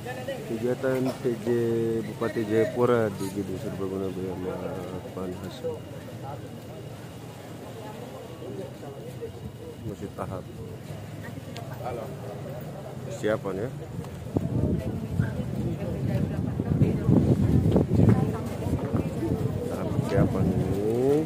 Kegiatan PJ Bupati Jayapura di Gedung Serbaguna bersama Pan Hasim masih tahap persiapan ya. Tahap persiapan ini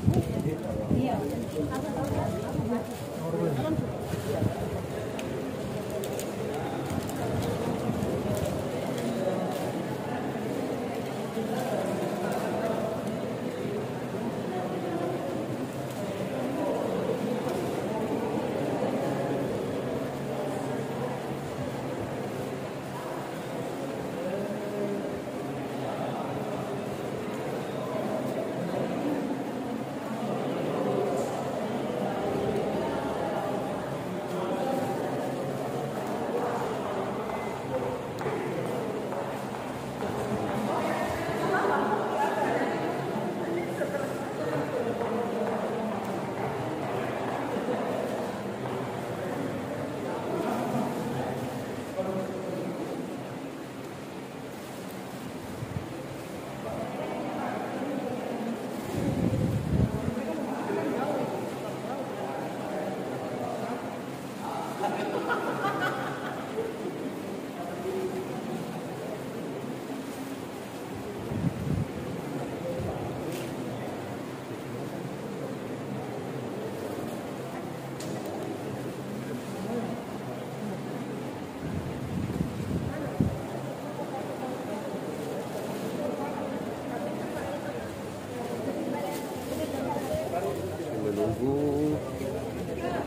menunggu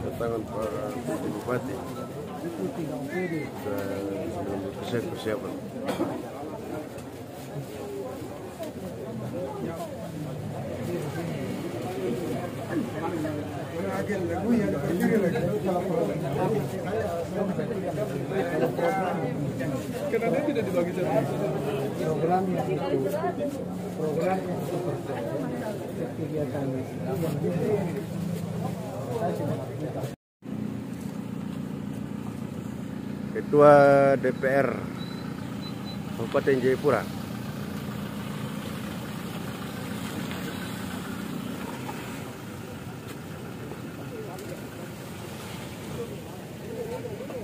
kedatangan para bupati dan persiapan. Kenapa tidak dibagi program yang kegiatan Ketua DPR Kabupaten Jayapura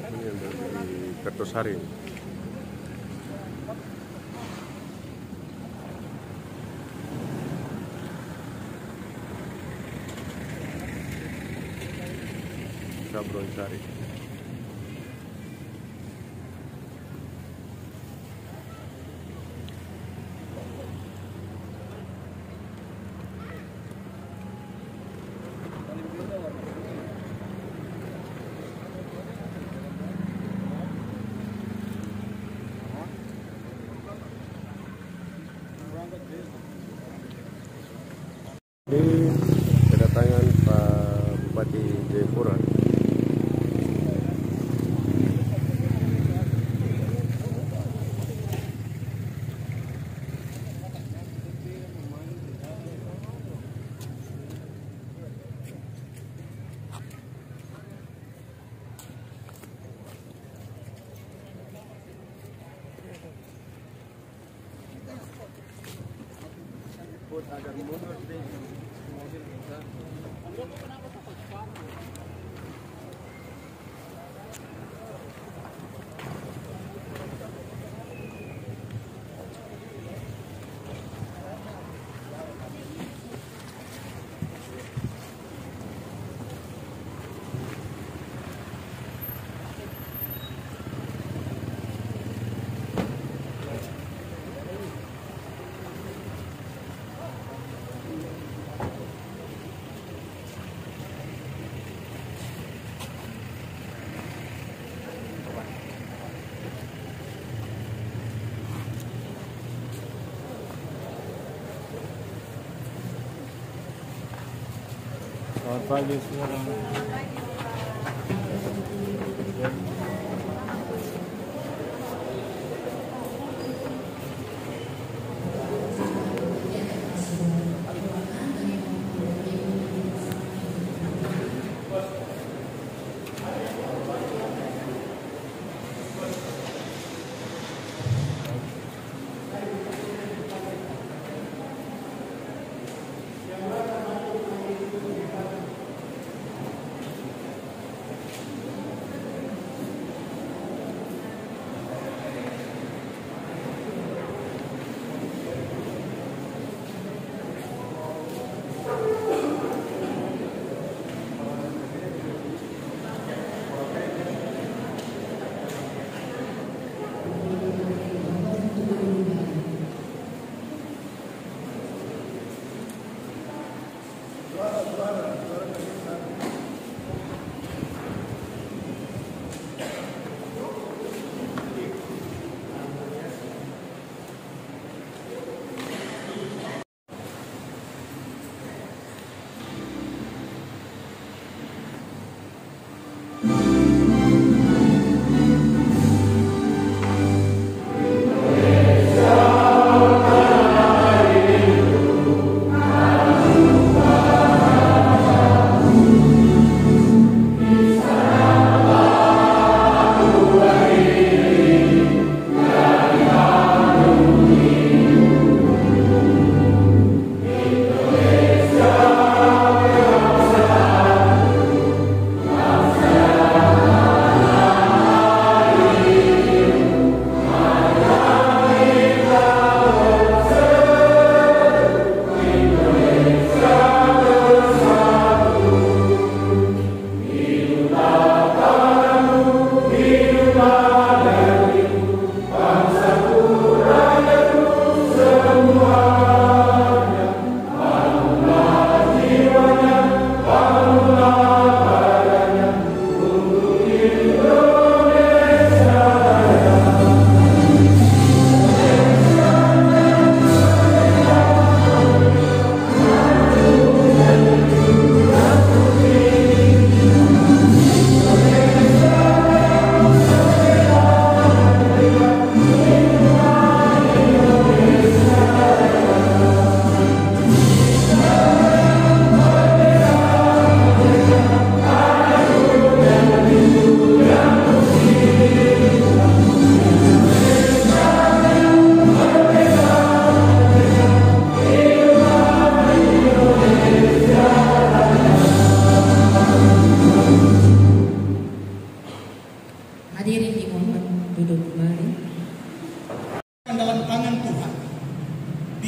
ini yang dari Kertosari. Sabronsari. Ini kedatangan Pak Bupati Jayapura. Agar mundur mobil kita. Selamat pagi semua.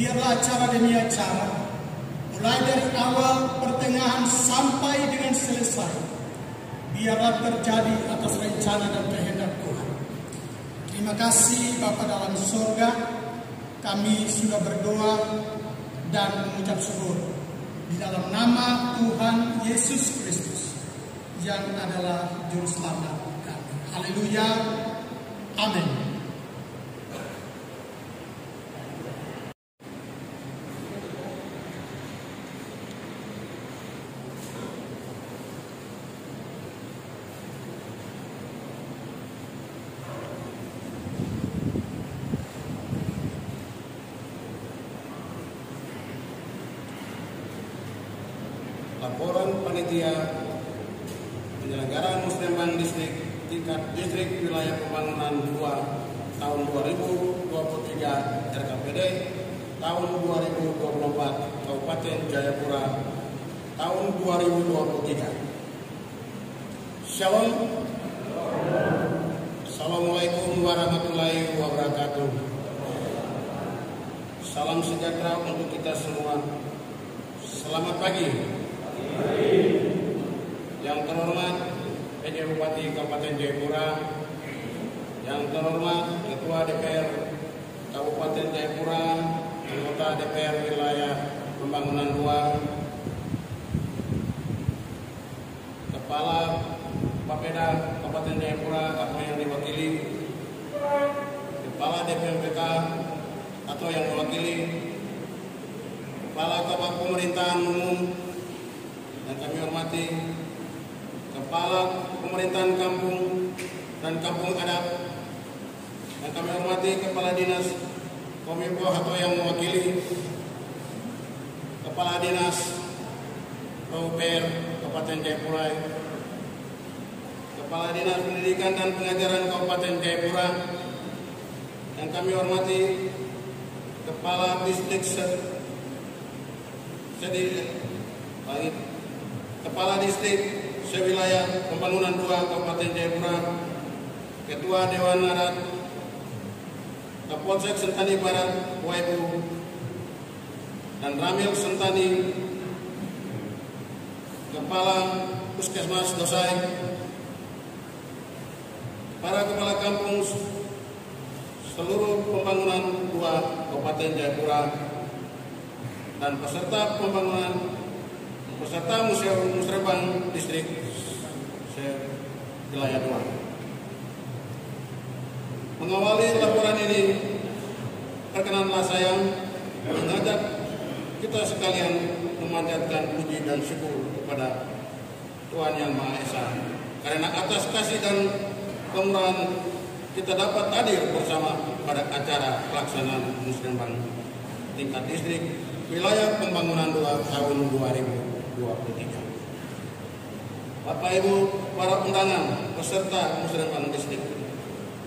biarlah acara demi acara, mulai dari awal, pertengahan, sampai dengan selesai, biarlah terjadi atas rencana dan kehendak Tuhan. Terima kasih Bapa dalam surga, kami sudah berdoa dan mengucap syukur di dalam nama Tuhan Yesus Kristus yang adalah Juru Selamat kami. Haleluya, amin. Laporan panitia penyelenggaraan Musrembang Distrik tingkat distrik wilayah pembangunan 2 tahun 2023 RKPD tahun 2024 Kabupaten Jayapura tahun 2023. Shalom. Assalamualaikum warahmatullahi wabarakatuh. Salam sejahtera untuk kita semua. Selamat pagi. Yang terhormat PJ Bupati Kabupaten Jayapura, yang terhormat Ketua DPR Kabupaten Jayapura, anggota DPR Wilayah Pembangunan 2, Kepala Bapeda Kabupaten Jayapura atau yang diwakili, Kepala DPMPK atau yang mewakili, Kepala Kabak Pemerintahan Umum yang kami hormati, Kepala Pemerintahan Kampung dan Kampung Adat yang kami hormati, Kepala Dinas Kominfo atau yang mewakili, Kepala Dinas PUPR Kabupaten Jayapura, Kepala Dinas Pendidikan dan Pengajaran Kabupaten Jayapura yang kami hormati, Kepala Distrik Kepala Distrik Sewilayah Pembangunan 2 Kabupaten Jayapura, Ketua Dewan Adat Kapolsek Sentani Barat Waibu dan Ramil Sentani, Kepala Puskesmas Dosai, para kepala kampung seluruh pembangunan 2 Kabupaten Jayapura dan peserta pembangunan peserta Museum Musrembang Distrik Wilayah 2. Mengawali laporan ini, perkenanlah saya mengajak kita sekalian memanjatkan puji dan syukur kepada Tuhan Yang Maha Esa, karena atas kasih dan kemurahan kita dapat hadir bersama pada acara pelaksanaan Musrembang tingkat distrik wilayah pembangunan 2 tahun 2023. Bapak Ibu para undangan peserta Musrembang Distrik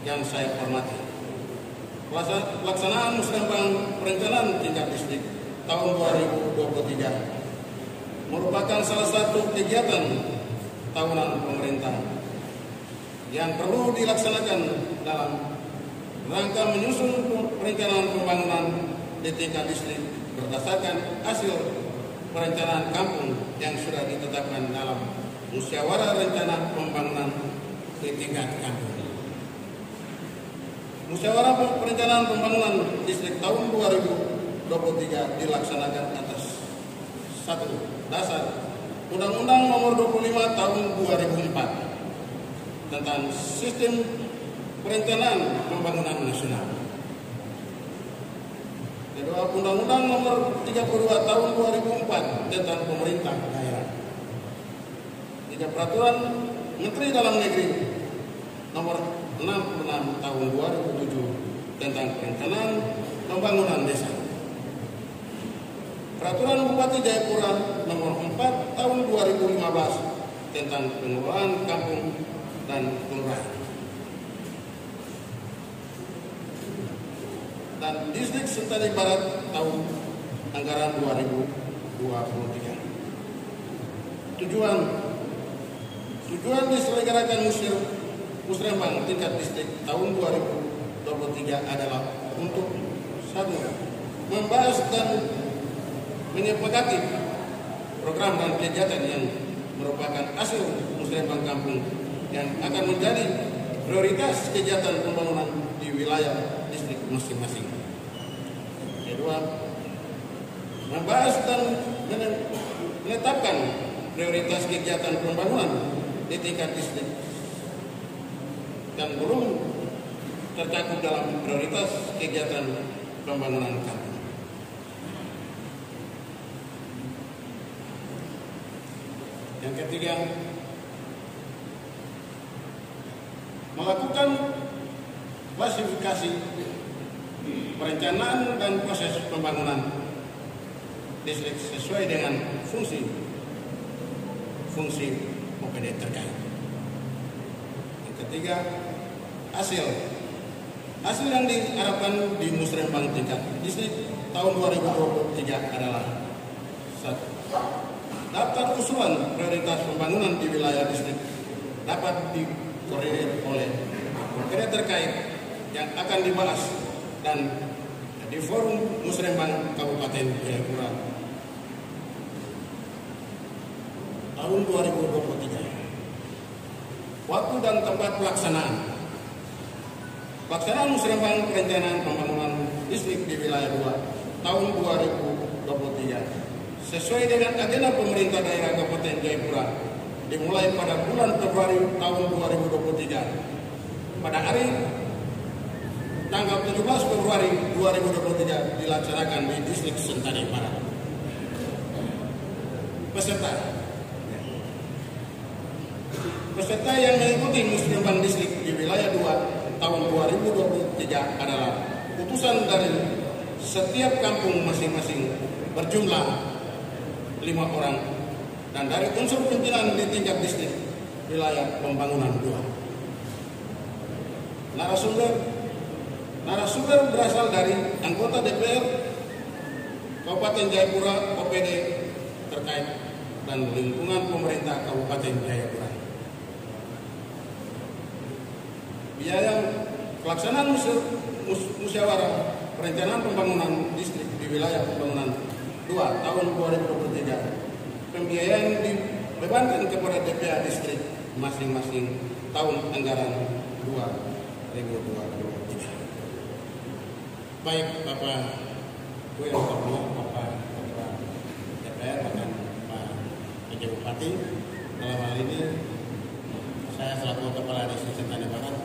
yang saya hormati, pelaksanaan Musrembang Perencanaan Tingkat Distrik tahun 2023 merupakan salah satu kegiatan tahunan pemerintah yang perlu dilaksanakan dalam rangka menyusun perencanaan pembangunan di tingkat distrik berdasarkan hasil perencanaan kampung yang sudah ditetapkan dalam Musyawarah Rencana Pembangunan di tingkat kampung. Musyawarah Perencanaan Pembangunan Distrik tahun 2023 dilaksanakan atas 1. Dasar Undang-Undang Nomor 25 Tahun 2004 tentang Sistem Perencanaan Pembangunan Nasional. Kedua, Undang-Undang Nomor 32 Tahun 2004 tentang Pemerintah Daerah. 3. Peraturan Menteri Dalam Negeri Nomor 66 Tahun 2007 tentang Perencanaan Pembangunan Desa. Peraturan Bupati Jayapura Nomor 4 Tahun 2015 tentang Pengelolaan Kampung dan Kelurahan. Dan Distrik Sentani Barat tahun anggaran 2023. Tujuan diselenggarakan Musrembang tingkat distrik tahun 2023 adalah untuk 1. membahas dan menyepakati program dan kegiatan yang merupakan hasil musrembang kampung yang akan menjadi prioritas kegiatan pembangunan di wilayah distrik masing-masing. Kedua, membahas dan menetapkan prioritas kegiatan pembangunan di tingkat distrik dan belum tercakup dalam prioritas kegiatan pembangunan kampung. Yang ketiga, melakukan klasifikasi perencanaan dan proses pembangunan distrik sesuai dengan fungsi OPD terkait. Yang ketiga, hasil yang diharapkan di musrembang tingkat distrik tahun 2023 adalah: 1. Daftar usulan prioritas pembangunan di wilayah distrik dapat dikoordinir oleh OPD terkait yang akan dibahas dan di forum musrembang Kabupaten Jayapura tahun 2023. Waktu dan tempat pelaksanaan. Pelaksanaan musrembang perencanaan pembangunan distrik di wilayah 2 tahun 2023 sesuai dengan agenda pemerintah daerah Kabupaten Jayapura dimulai pada bulan Februari tahun 2023. Pada hari tanggal 17 Februari 2023 dilaksanakan di distrik Sentani Barat. Peserta yang mengikuti musrembang distrik di wilayah 2 tahun 2023 adalah utusan dari setiap kampung masing-masing berjumlah 5 orang dan dari unsur pimpinan di tingkat distrik wilayah pembangunan 2. Narasumber berasal dari anggota DPR Kabupaten Jayapura, OPD terkait dan lingkungan pemerintah Kabupaten Jayapura. Biaya pelaksanaan musyawarah perencanaan pembangunan distrik di wilayah pembangunan 2 tahun 2023. Pembiayaan dibebankan kepada DPA distrik masing-masing tahun anggaran 2023. Baik Bapak Bapak DPR, bahkan Pak PJ Bupati, dalam hal ini saya selaku Kepala Distrik Sentani Barat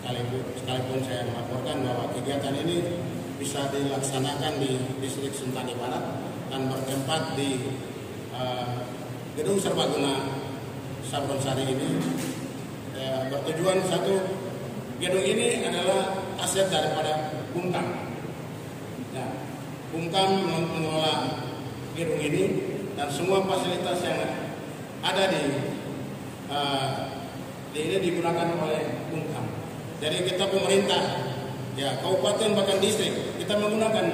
sekalipun saya melaporkan bahwa kegiatan ini bisa dilaksanakan di distrik Sentani Barat dan bertempat di Gedung Serbaguna Sabronsari ini, bertujuan satu, gedung ini adalah aset daripada Bumkam. Ya, Bumkam mengelola gedung ini dan semua fasilitas yang ada di ini digunakan oleh Bumkam. Jadi kita pemerintah, ya kabupaten bahkan distrik, kita menggunakan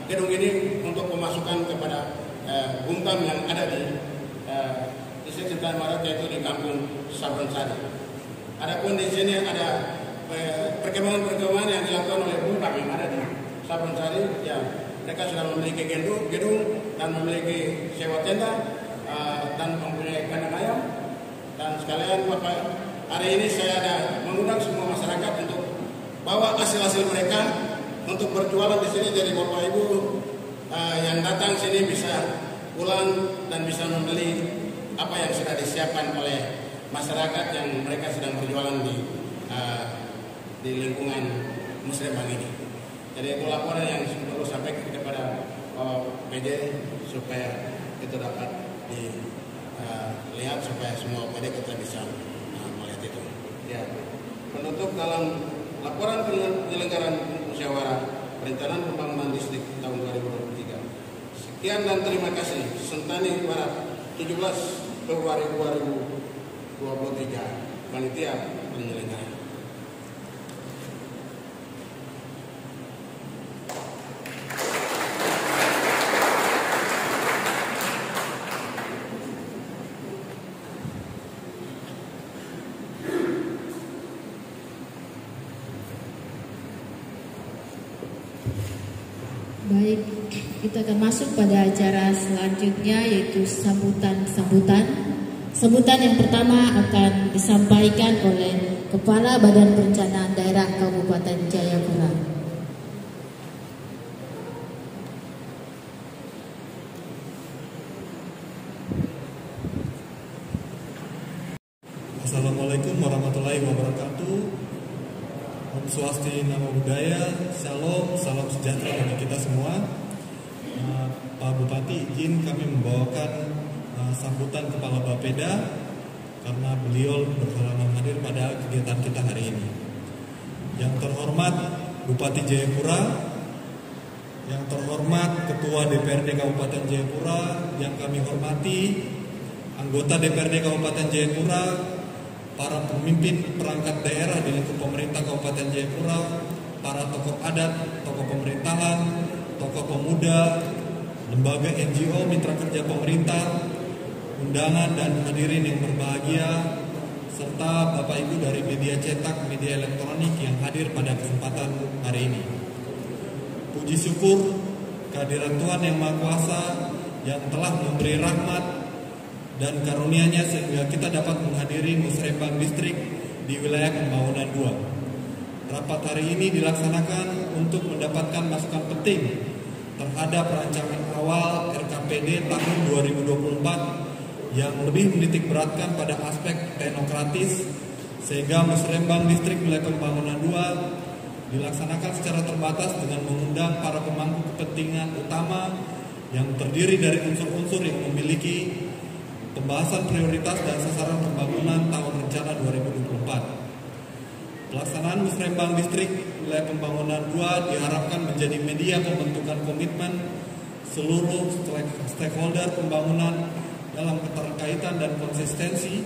gedung ini untuk pemasukan kepada Bumkam yang ada di distrik Sentani Barat, yaitu di Kampung Sabronsari. Adapun di sini ada perkembangan yang dilakukan oleh Bumkam yang ada di Sabronsari, ya mereka sudah memiliki gedung dan memiliki sewa tenda dan mempunyai kandang ayam. Dan sekalian Bapak, hari ini saya ada mengundang semua masyarakat untuk bawa hasil-hasil mereka untuk berjualan di sini. Jadi Bapak Ibu yang datang sini bisa pulang dan bisa membeli apa yang sudah disiapkan oleh masyarakat yang mereka sedang berjualan di lingkungan musrembang ini. Jadi itu laporan yang perlu sampaikan kepada PJ supaya itu dapat dilihat, supaya semua PJ kita bisa melihat itu. Ya, penutup dalam laporan penyelenggaraan musyawarah perencanaan pembangunan distrik tahun 2023. Sekian dan terima kasih. Sentani Barat 17 Februari 2023, panitia penyelenggara. Baik, kita akan masuk pada acara selanjutnya, yaitu sambutan. Sambutan yang pertama akan disampaikan oleh Kepala Badan Perencanaan Daerah Kabupaten Jayapura. Assalamualaikum warahmatullahi wabarakatuh. Om Swasti, Namo Buddhaya, Shalom, salam sejahtera bagi kita semua. Pak Bupati, izin kami membawakan sambutan Kepala Bapeda karena beliau berhalangan hadir pada kegiatan kita hari ini. Yang terhormat Bupati Jayapura, yang terhormat Ketua DPRD Kabupaten Jayapura, yang kami hormati anggota DPRD Kabupaten Jayapura, para pemimpin perangkat daerah di lingkup pemerintah Kabupaten Jayapura, para tokoh adat, tokoh pemerintahan, tokoh pemuda, lembaga NGO, mitra kerja pemerintah, undangan dan hadirin yang berbahagia, serta Bapak Ibu dari media cetak, media elektronik yang hadir pada kesempatan hari ini. Puji syukur kehadiran Tuhan Yang Maha Kuasa yang telah memberi rahmat dan karunia-Nya sehingga kita dapat menghadiri Musrembang Distrik di wilayah Pembangunan 2. Rapat hari ini dilaksanakan untuk mendapatkan masukan penting terhadap rancangan awal RKPD tahun 2024 yang lebih menitik beratkan pada aspek teknokratis, sehingga Musrembang Distrik Wilayah Pembangunan 2 dilaksanakan secara terbatas dengan mengundang para pemangku kepentingan utama yang terdiri dari unsur-unsur yang memiliki pembahasan prioritas dan sasaran pembangunan tahun rencana 2024. Pelaksanaan Musrembang Distrik Wilayah Pembangunan 2 diharapkan menjadi media pembentukan komitmen seluruh stakeholder pembangunan dalam keterkaitan dan konsistensi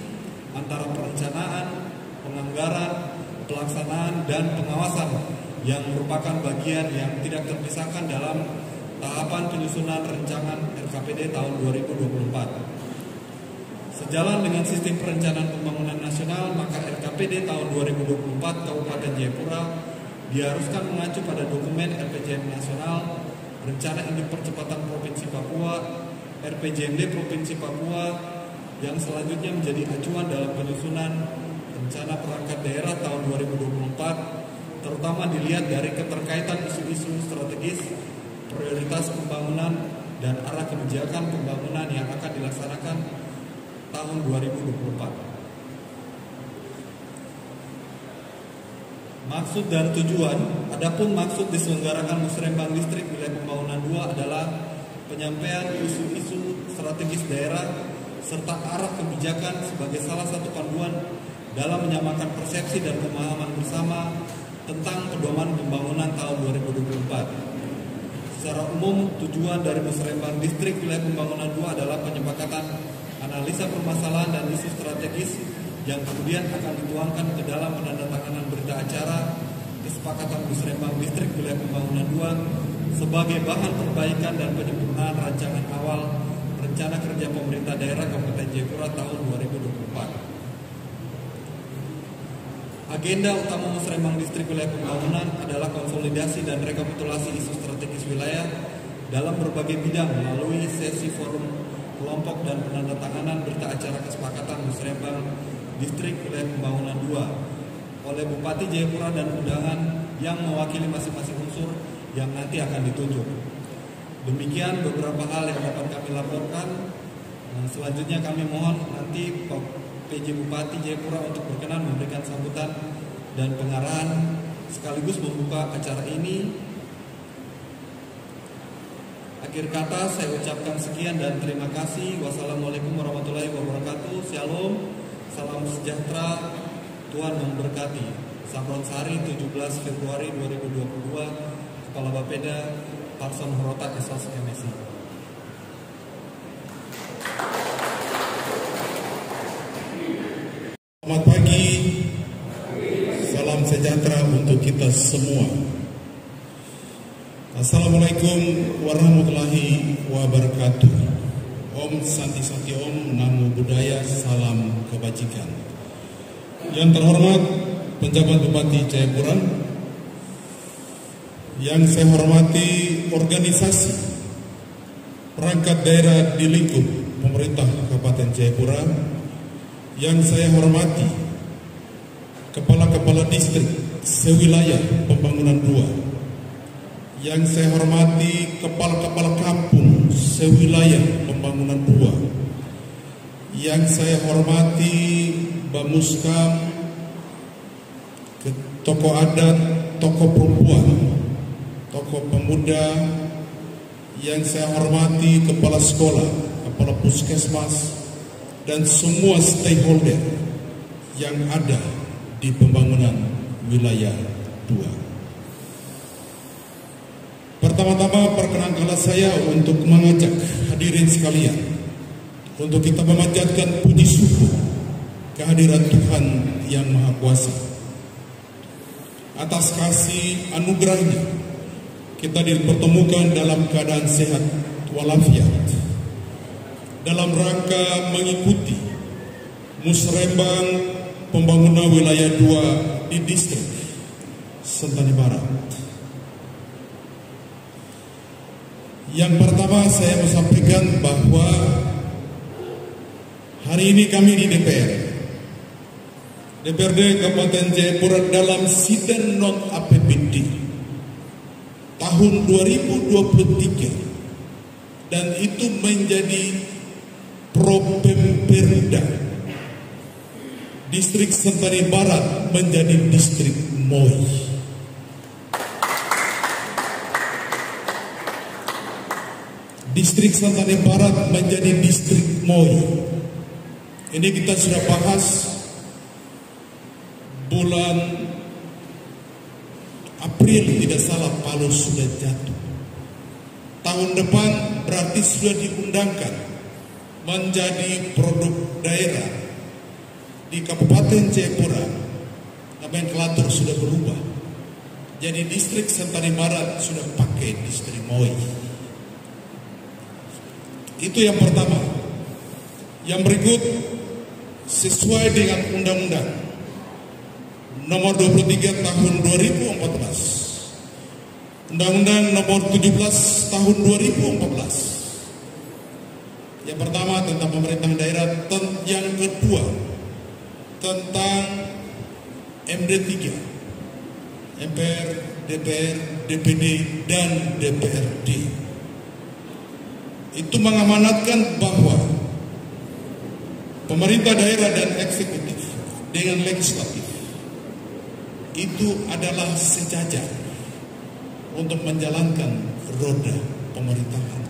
antara perencanaan, penganggaran, pelaksanaan, dan pengawasan yang merupakan bagian yang tidak terpisahkan dalam tahapan penyusunan rancangan RKPD tahun 2024. Sejalan dengan sistem perencanaan pembangunan nasional, maka RKPD tahun 2024 Kabupaten Jayapura diharuskan mengacu pada dokumen RPJM Nasional, Rencana Induk Percepatan Provinsi Papua, RPJMD Provinsi Papua, yang selanjutnya menjadi acuan dalam penyusunan rencana perangkat daerah tahun 2024, terutama dilihat dari keterkaitan isu-isu strategis, prioritas pembangunan, dan arah kebijakan pembangunan yang akan dilaksanakan tahun 2024. Maksud dan tujuan, adapun maksud diselenggarakan Musrembang Distrik Wilayah Pembangunan 2 adalah penyampaian isu-isu strategis daerah serta arah kebijakan sebagai salah satu panduan dalam menyamakan persepsi dan pemahaman bersama tentang pedoman pembangunan tahun 2024. Secara umum, tujuan dari Musrembang Distrik Wilayah Pembangunan 2 adalah penyepakatan analisa permasalahan dan isu strategis yang kemudian akan dituangkan ke dalam penandatanganan berita acara kesepakatan Musrembang Distrik Wilayah Pembangunan 2 sebagai bahan perbaikan dan penyempurnaan rancangan awal Rencana Kerja Pemerintah Daerah Kabupaten Jayapura tahun 2024. Agenda utama Musrembang Distrik Wilayah Pembangunan adalah konsolidasi dan rekapitulasi isu strategis wilayah dalam berbagai bidang melalui sesi forum kelompok dan penandatanganan berita acara kesepakatan Musrembang Distrik Wilayah Pembangunan 2 oleh Bupati Jayapura dan undangan yang mewakili masing-masing unsur yang nanti akan ditunjuk. Demikian beberapa hal yang dapat kami laporkan. Selanjutnya kami mohon nanti Pak PJ Bupati Jayapura untuk berkenan memberikan sambutan dan pengarahan sekaligus membuka acara ini. Akhir kata saya ucapkan sekian dan terima kasih. Wassalamualaikum warahmatullahi wabarakatuh. Shalom, salam sejahtera, Tuhan memberkati. Sabron Sari, 17 Februari 2022, Kepala Bapeda, Parson Horota Esos MSI. Selamat pagi, salam sejahtera untuk kita semua. Assalamualaikum warahmatullahi wabarakatuh. Om Santi Santi Om, Namo Buddhaya, salam kebajikan. Yang terhormat penjabat Bupati Jayapura, yang saya hormati organisasi perangkat daerah di lingkup pemerintah Kabupaten Jayapura, yang saya hormati kepala-kepala distrik sewilayah pembangunan 2, yang saya hormati kepala-kepala kampung sewilayah pembangunan 2, yang saya hormati Bamuskam, tokoh adat, tokoh perempuan, tokoh pemuda, yang saya hormati kepala sekolah, kepala puskesmas, dan semua stakeholder yang ada di pembangunan wilayah 2. Pertama-tama perkenankanlah saya untuk mengajak hadirin sekalian untuk kita memanjatkan puji syukur kehadiran Tuhan yang Maha Kuasa. Atas kasih anugerahnya kita dipertemukan dalam keadaan sehat walafiat dalam rangka mengikuti musrembang pembangunan wilayah 2 di distrik Sentani Barat. Yang pertama saya mau sampaikan bahwa hari ini kami di DPRD Kabupaten Jayapura dalam sidang non APBD tahun 2023, dan itu menjadi Propemperda distrik Sentani Barat menjadi distrik MOI. Distrik Sentani Barat menjadi distrik MOI. Ini kita sudah bahas bulan April, tidak salah, Palu sudah jatuh. Tahun depan berarti sudah diundangkan menjadi produk daerah di Kabupaten Jayapura. Nomenklatur sudah berubah. Jadi distrik Sentani Barat sudah pakai distrik MOI. Itu yang pertama. Yang berikut, sesuai dengan Undang-Undang Nomor 23 Tahun 2014, Undang-Undang Nomor 17 Tahun 2014. Yang pertama tentang pemerintahan daerah, yang kedua tentang MD3, MPR, DPR, DPD, dan DPRD. Itu mengamanatkan bahwa pemerintah daerah dan eksekutif dengan legislatif itu adalah sejajar untuk menjalankan roda pemerintahan.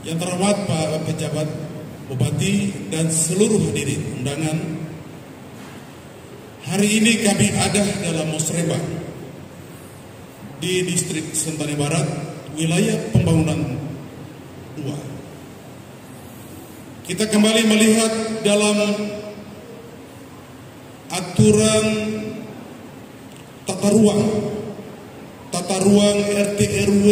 Yang terhormat Pak Pejabat Bupati dan seluruh hadirin undangan, hari ini kami ada dalam musrembang di distrik Sentani Barat, wilayah pembangunan 2. Kita kembali melihat dalam aturan tata ruang RT RW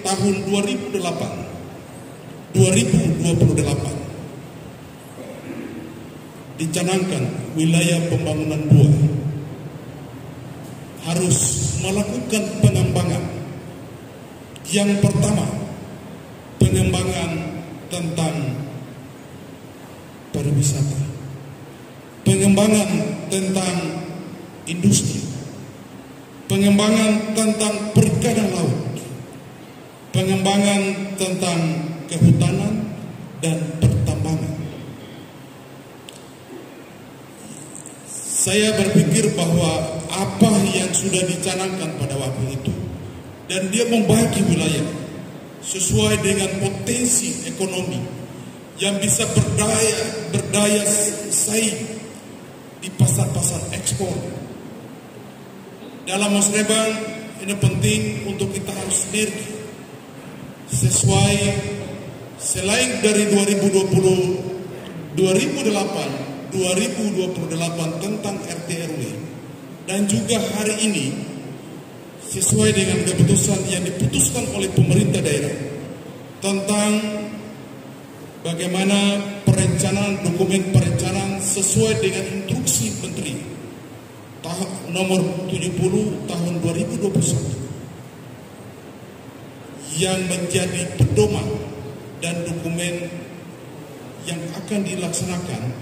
tahun 2028 dicanangkan wilayah pembangunan 2 harus melakukan pengembangan. Yang pertama, pengembangan tentang pariwisata, pengembangan tentang industri, pengembangan tentang perikanan laut, pengembangan tentang kehutanan dan pertambangan. Saya berpikir bahwa apa yang sudah dicanangkan pada waktu itu, dan dia membagi wilayah sesuai dengan potensi ekonomi yang bisa berdaya saing di pasar-pasar ekspor. Dalam musrembang ini penting untuk kita harus sinergi sesuai, selain dari 2028 tentang RT RW, dan juga hari ini sesuai dengan keputusan yang diputuskan oleh pemerintah daerah tentang bagaimana perencanaan, dokumen perencanaan sesuai dengan instruksi Menteri nomor 70 tahun 2021 yang menjadi pedoman dan dokumen yang akan dilaksanakan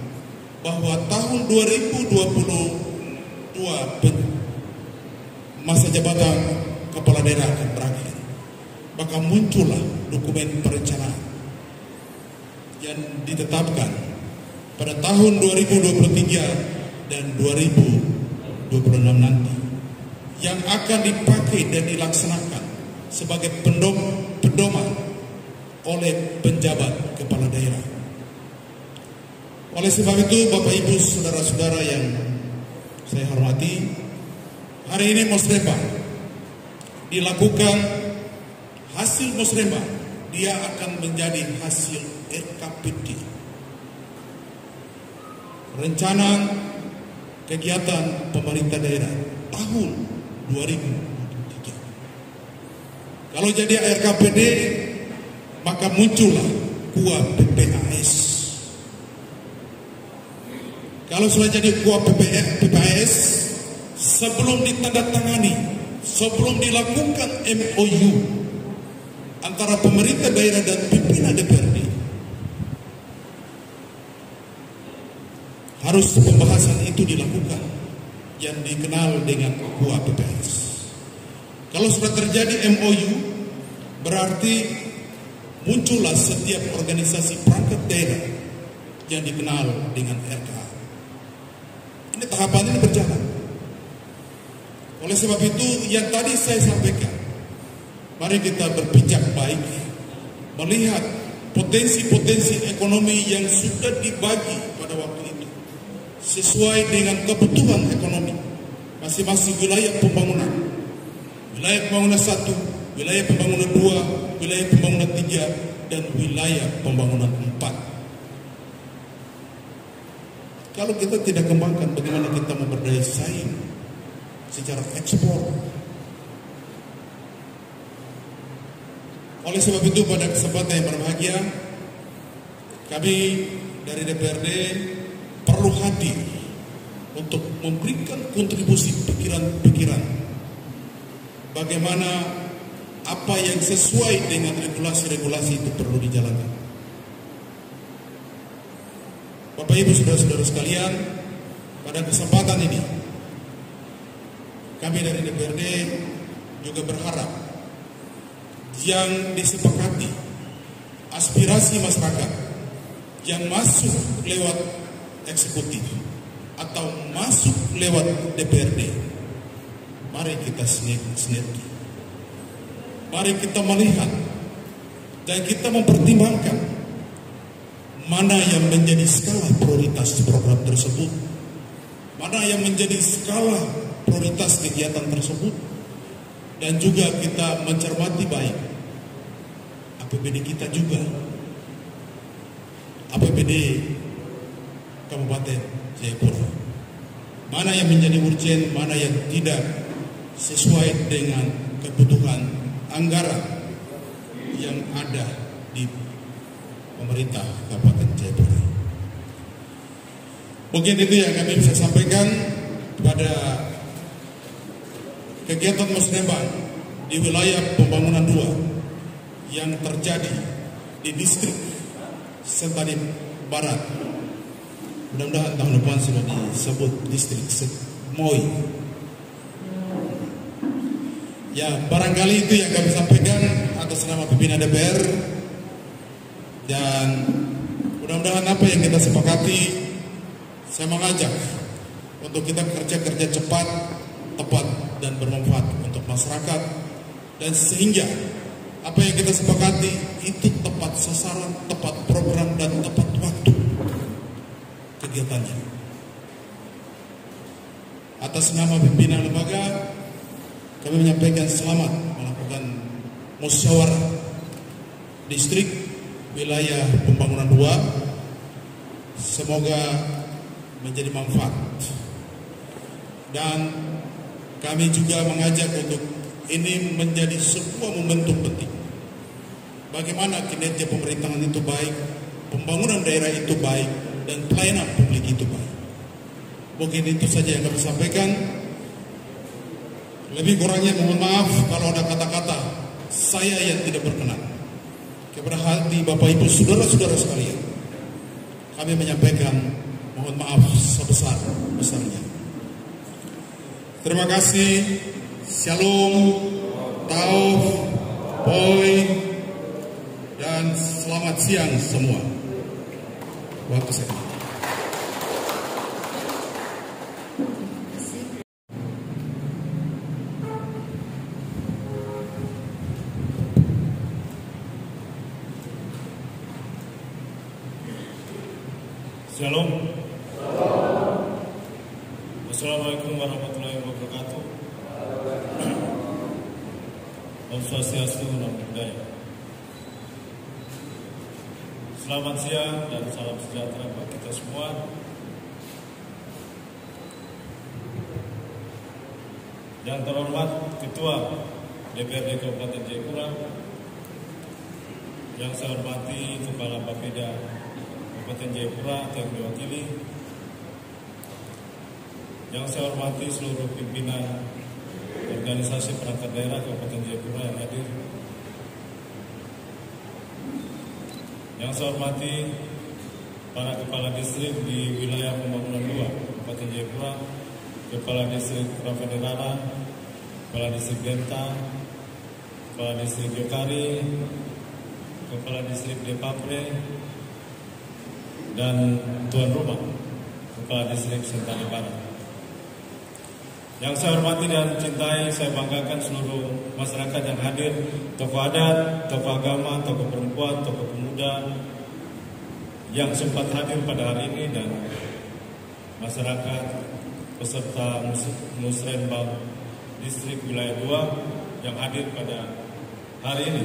bahwa tahun 2022 masa jabatan kepala daerah akan berakhir. Maka muncullah dokumen perencanaan yang ditetapkan pada tahun 2023 dan 2026 nanti, yang akan dipakai dan dilaksanakan sebagai pedoman oleh penjabat kepala daerah. Oleh sebab itu, Bapak Ibu saudara-saudara yang saya hormati, hari ini musrembah dilakukan. Hasil musrembah dia akan menjadi hasil RKPD, rencana kegiatan pemerintah daerah tahun 2023. Kalau jadi RKPD, maka muncullah KUA PPAS. Kalau sudah jadi KUA PPAS, sebelum ditandatangani, sebelum dilakukan MOU antara pemerintah daerah dan pimpinan DPRD, harus pembahasan itu dilakukan yang dikenal dengan KUA PPAS. Kalau sudah terjadi MOU, berarti muncullah setiap organisasi perangkat daerah yang dikenal dengan RKA. Ini tahapan ini berjalan. Oleh sebab itu, yang tadi saya sampaikan, mari kita berpijak baik, melihat potensi-potensi ekonomi yang sudah dibagi pada waktu itu sesuai dengan kebutuhan ekonomi masing-masing wilayah pembangunan. Wilayah pembangunan 1, wilayah pembangunan 2, wilayah pembangunan 3, dan wilayah pembangunan 4. Kalau kita tidak kembangkan, bagaimana kita memberdaya saing secara ekspor? Oleh sebab itu, pada kesempatan yang berbahagia, kami dari DPRD perlu hadir untuk memberikan kontribusi pikiran-pikiran bagaimana apa yang sesuai dengan regulasi-regulasi itu perlu dijalankan. Bapak Ibu saudara-saudara sekalian, pada kesempatan ini kami dari DPRD juga berharap yang disepakati aspirasi masyarakat yang masuk lewat eksekutif atau masuk lewat DPRD, mari kita sinergi. Mari kita melihat dan kita mempertimbangkan mana yang menjadi skala prioritas program tersebut, mana yang menjadi skala prioritas kegiatan tersebut, dan juga kita mencermati baik APBD kita juga, APBD Kabupaten Jayapura, mana yang menjadi urgen, mana yang tidak sesuai dengan kebutuhan anggaran yang ada di pemerintah Kabupaten Jayapura. Mungkin itu yang kami bisa sampaikan pada kegiatan musrembah di wilayah pembangunan 2 yang terjadi di distrik Sentani Barat. Mudah-mudahan tahun depan sudah disebut distrik Moi. Ya, barangkali itu yang kami sampaikan atas nama pimpinan DPR, dan mudah-mudahan apa yang kita sepakati, saya mengajak untuk kita kerja cepat, tepat, dan bermanfaat untuk masyarakat, dan sehingga apa yang kita sepakati itu tepat sasaran, tepat program, dan tepat waktu kegiatannya. Atas nama pimpinan lembaga, kami menyampaikan selamat melakukan musyawarah distrik wilayah pembangunan 2. Semoga menjadi manfaat. Dan kami juga mengajak untuk ini menjadi sebuah momentum penting. Bagaimana kinerja pemerintahan itu baik, pembangunan daerah itu baik, dan pelayanan publik itu baik. Mungkin itu saja yang kami sampaikan. Lebih kurangnya mohon maaf kalau ada kata-kata saya yang tidak berkenan. Kepada hati Bapak Ibu saudara-saudara sekalian, kami menyampaikan mohon maaf sebesar-besarnya. Terima kasih. Shalom, Tauf, Boy, dan selamat siang semua. Waktu saya. Shalom. Assalamualaikum warahmatullahi wabarakatuh. Om Swastiastu, Namo Buddhaya. Selamat siang dan salam sejahtera bagi kita semua. Yang terhormat Ketua DPRD Kabupaten Jayapura, yang saya hormati Kepala Bapeda Kabupaten Jayapura yang diwakili, yang saya hormati seluruh pimpinan organisasi perangkat daerah Kabupaten Jayapura yang hadir, yang saya hormati para kepala distrik di wilayah pembangunan 2 Kabupaten Jayapura, Kepala Distrik Ravenirara, Kepala Distrik Benta, Kepala Distrik Yokari, Kepala Distrik Depapre, dan tuan rumah Kepala Distrik Sentani Barat. Yang saya hormati dan cintai, saya banggakan seluruh masyarakat yang hadir, tokoh adat, tokoh agama, tokoh perempuan, tokoh pemuda yang sempat hadir pada hari ini, dan masyarakat peserta Musrenbang Distrik Wilayah 2 yang hadir pada hari ini.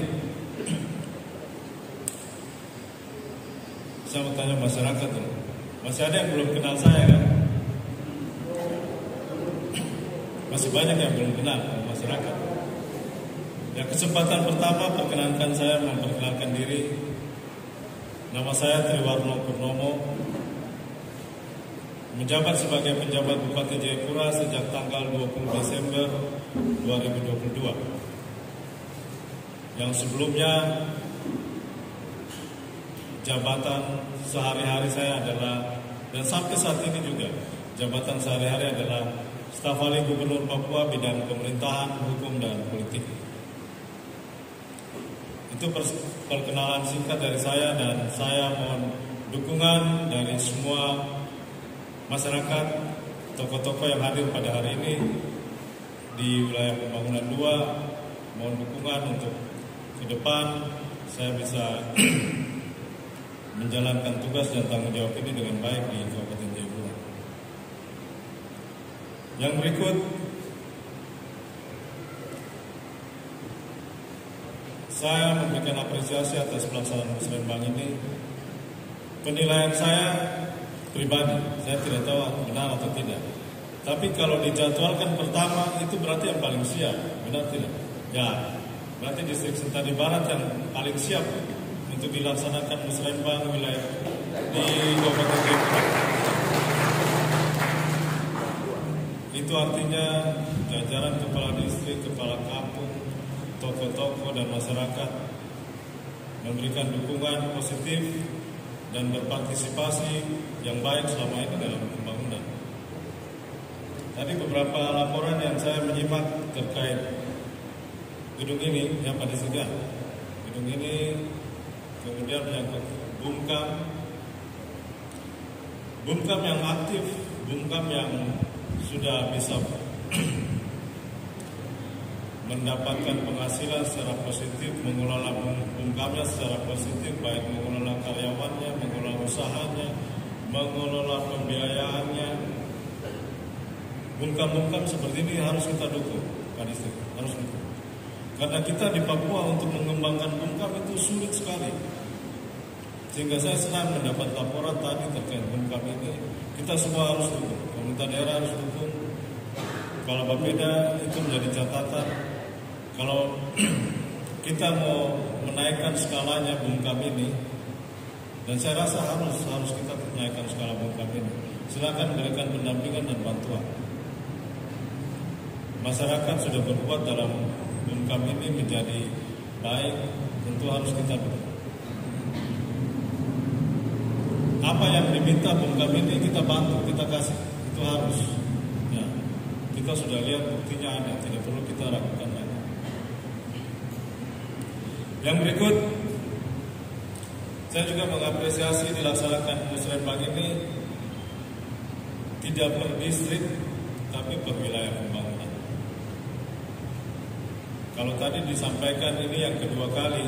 Saya mau tanya masyarakat, masih ada yang belum kenal saya kan? Masih banyak yang belum kenal masyarakat. Ya, kesempatan pertama perkenankan saya memperkenalkan diri. Nama saya Triwarno Purnomo, menjabat sebagai penjabat Bupati Jayapura sejak tanggal 20 Desember 2022. Yang sebelumnya jabatan sehari-hari saya adalah, dan sampai saat ini juga, jabatan sehari-hari adalah staf ahli Gubernur Papua bidang pemerintahan, hukum, dan politik. Itu perkenalan singkat dari saya, dan saya mohon dukungan dari semua masyarakat, tokoh-tokoh yang hadir pada hari ini di wilayah pembangunan 2. Mohon dukungan untuk ke depan saya bisa menjalankan tugas dan tanggung jawab ini dengan baik di Kabupaten Jayapura. Yang berikut, saya memberikan apresiasi atas pelaksanaan musrenbang ini. Penilaian saya pribadi, saya tidak tahu benar atau tidak. Tapi kalau dijadwalkan pertama, itu berarti yang paling siap, benar tidak? Ya, berarti distrik Sentani Barat yang paling siap untuk dilaksanakan musrenbang wilayah di Kabupaten Jayapura. Itu artinya jajaran kepala distrik, kepala kampung, tokoh-tokoh dan masyarakat memberikan dukungan positif dan berpartisipasi yang baik selama ini dalam pembangunan. Tadi beberapa laporan yang saya menyimak terkait gedung ini, yang pada sini, gedung ini, kemudian menyangkut Bumkam yang aktif, Bumkam yang sudah bisa mendapatkan penghasilan secara positif, mengelola Bumkamnya secara positif, baik mengelola karyawannya, mengelola usahanya, mengelola pembiayaannya. Bumkam seperti ini harus kita dukung, Pak Distrik, harus dukung. Karena kita di Papua untuk mengembangkan Bumkam itu sulit sekali. Sehingga saya senang mendapat laporan tadi terkait Bumkam ini. Kita semua harus dukung, pemerintah daerah harus dukung. Kalau Bapeda itu menjadi catatan. Kalau kita mau menaikkan skalanya Bumkam ini, dan saya rasa harus kita menaikkan skala Bumkam ini. Silakan berikan pendampingan dan bantuan. masyarakat sudah berbuat dalam Bumkam ini menjadi baik, tentu harus kita dukung. Apa yang diminta Bumkam ini kita bantu, kita kasih, itu harus. Ya, kita sudah lihat buktinya ada, tidak perlu kita ragukan lagi. Yang berikut, saya juga mengapresiasi dilaksanakan musrenbang ini tidak per distrik, tapi per wilayah pembangunan. Kalau tadi disampaikan ini yang kedua kali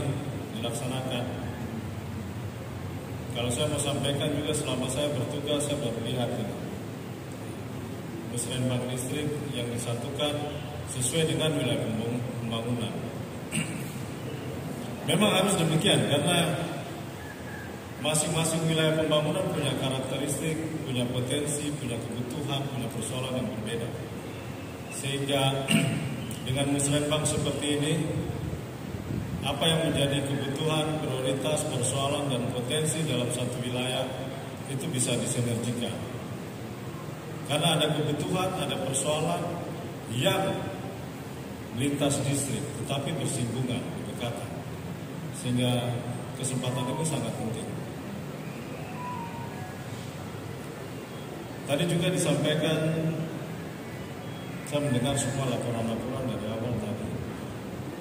dilaksanakan, kalau saya mau sampaikan juga selama saya bertugas, saya baru lihat ini musrenbang distrik yang disatukan sesuai dengan wilayah pembangunan. Memang harus demikian karena masing-masing wilayah pembangunan punya karakteristik, punya potensi, punya kebutuhan, punya persoalan yang berbeda. Sehingga dengan musrenbang seperti ini, apa yang menjadi kebutuhan, prioritas, persoalan, dan potensi dalam satu wilayah itu bisa disinergikan. Karena ada kebutuhan, ada persoalan yang lintas distrik, tetapi bersinggungan, berdekatan. Sehingga kesempatan ini sangat penting. Tadi juga disampaikan, saya mendengar semua laporan-laporan dari awal tadi,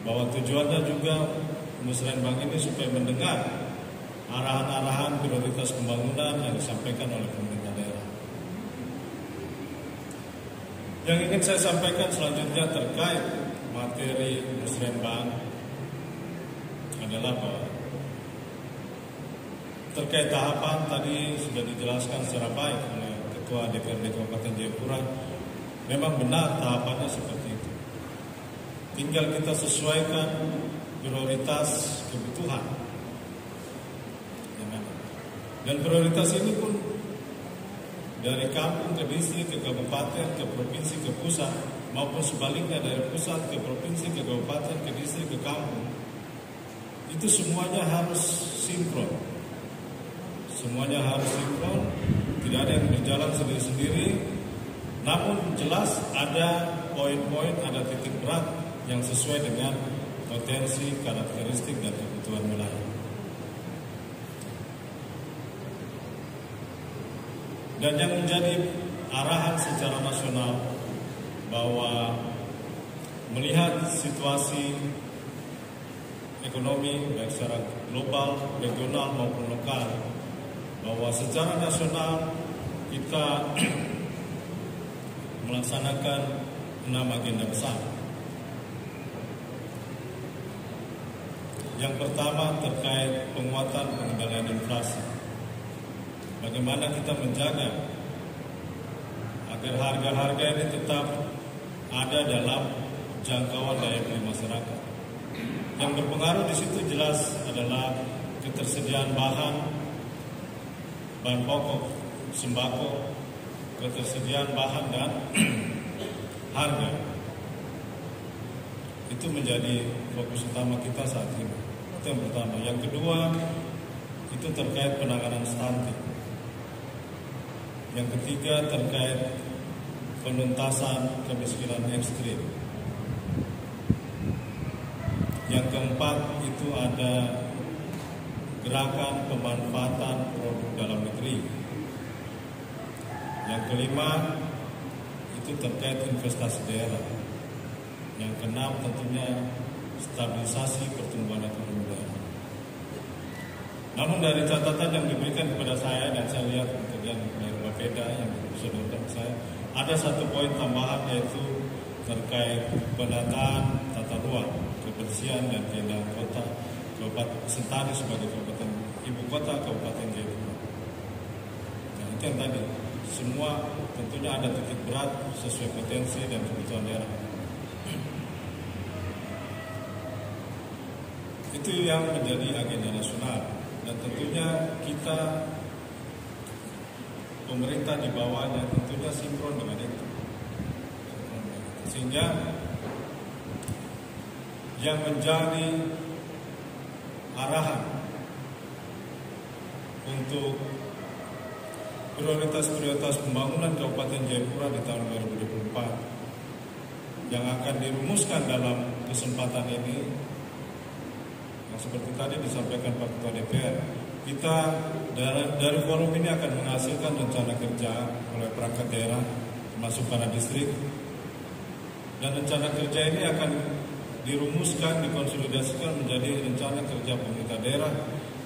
bahwa tujuannya juga musrenbang ini supaya mendengar arahan-arahan prioritas pembangunan yang disampaikan oleh pemerintah daerah. Yang ingin saya sampaikan selanjutnya terkait materi musrenbang adalah bahwa terkait tahapan tadi sudah dijelaskan secara baik oleh Ketua DPRD Kabupaten Jayapura. Memang benar tahapannya seperti itu. Tinggal kita sesuaikan prioritas kebutuhan. Dan prioritas ini pun dari kampung ke distrik, ke kabupaten, ke provinsi, ke pusat, maupun sebaliknya dari pusat ke provinsi, ke kabupaten, ke distrik, ke kampung. Itu semuanya harus sinkron. Semuanya harus sinkron, tidak ada yang berjalan sendiri-sendiri. Namun jelas ada poin-poin, ada titik berat yang sesuai dengan potensi, karakteristik, dan kebutuhan wilayah. Dan yang menjadi arahan secara nasional bahwa melihat situasi ekonomi baik secara global, regional maupun lokal, bahwa secara nasional kita melaksanakan 6 agenda besar. Yang pertama terkait penguatan pengendalian inflasi. Bagaimana kita menjaga agar harga-harga ini tetap ada dalam jangkauan daya beli masyarakat. Yang berpengaruh di situ jelas adalah ketersediaan bahan pokok, sembako, ketersediaan bahan dan harga. Itu menjadi fokus utama kita saat ini. Itu yang pertama. Yang kedua, itu terkait penanganan stunting. Yang ketiga terkait penuntasan kemiskinan ekstrim. Yang keempat itu ada gerakan pemanfaatan produk dalam negeri. Yang kelima itu terkait investasi daerah. Yang keenam tentunya stabilisasi pertumbuhan ekonomi daerah. Namun dari catatan yang diberikan kepada saya dan saya lihat kemudian dari Bapeda yang disodorkan saya, ada satu poin tambahan yaitu terkait penataan tata ruang, kebersihan dan keindahan kota Kabupaten Sentani sebagai kabupaten ibu kota Kabupaten Jayapura. Nah, itu yang tadi. Semua tentunya ada titik berat sesuai potensi dan kebutuhan daerah. Itu yang menjadi agenda nasional dan tentunya kita pemerintah di bawahnya tentunya sinkron dengan itu. Sehingga yang menjadi arahan untuk prioritas-prioritas pembangunan Kabupaten Jayapura di tahun 2024 yang akan dirumuskan dalam kesempatan ini, yang seperti tadi disampaikan Pak Ketua DPR, kita dari forum ini akan menghasilkan rencana kerja oleh perangkat daerah termasuk para distrik, dan rencana kerja ini akan dirumuskan, dikonsolidasikan menjadi rencana kerja pemerintah daerah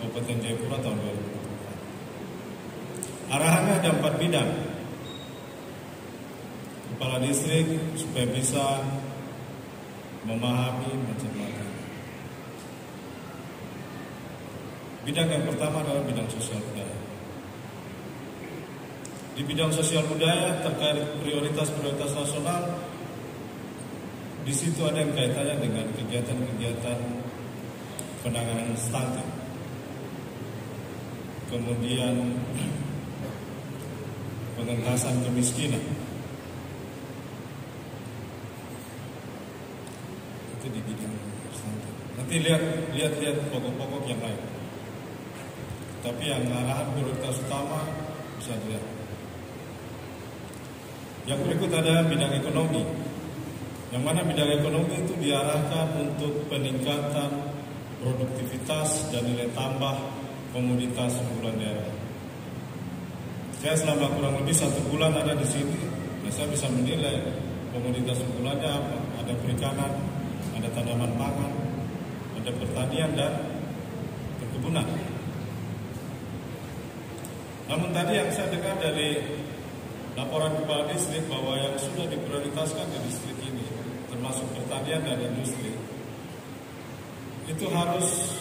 Kabupaten Jayapura tahun 2024. Arahannya ada 4 bidang. Kepala distrik supaya bisa memahami mencermati. Bidang yang pertama adalah bidang sosial budaya. Di bidang sosial budaya terkait prioritas-prioritas nasional, di situ ada yang kaitannya dengan kegiatan-kegiatan penanganan stunting, kemudian pengentasan kemiskinan. Itu di bidang stunting. Nanti lihat pokok-pokok yang lain. Tapi yang arahan prioritas utama bisa dilihat. Yang berikut ada bidang ekonomi. Yang mana bidang ekonomi itu diarahkan untuk peningkatan produktivitas dan nilai tambah komoditas unggulan daerah. Saya selama kurang lebih 1 bulan ada di sini, dan saya bisa menilai komoditas unggulannya apa. Ada perikanan, ada tanaman pangan, ada pertanian dan perkebunan. Namun tadi yang saya dengar dari laporan kepala distrik bahwa yang sudah diprioritaskan di distrik ini, termasuk pertanian dan industri, itu harus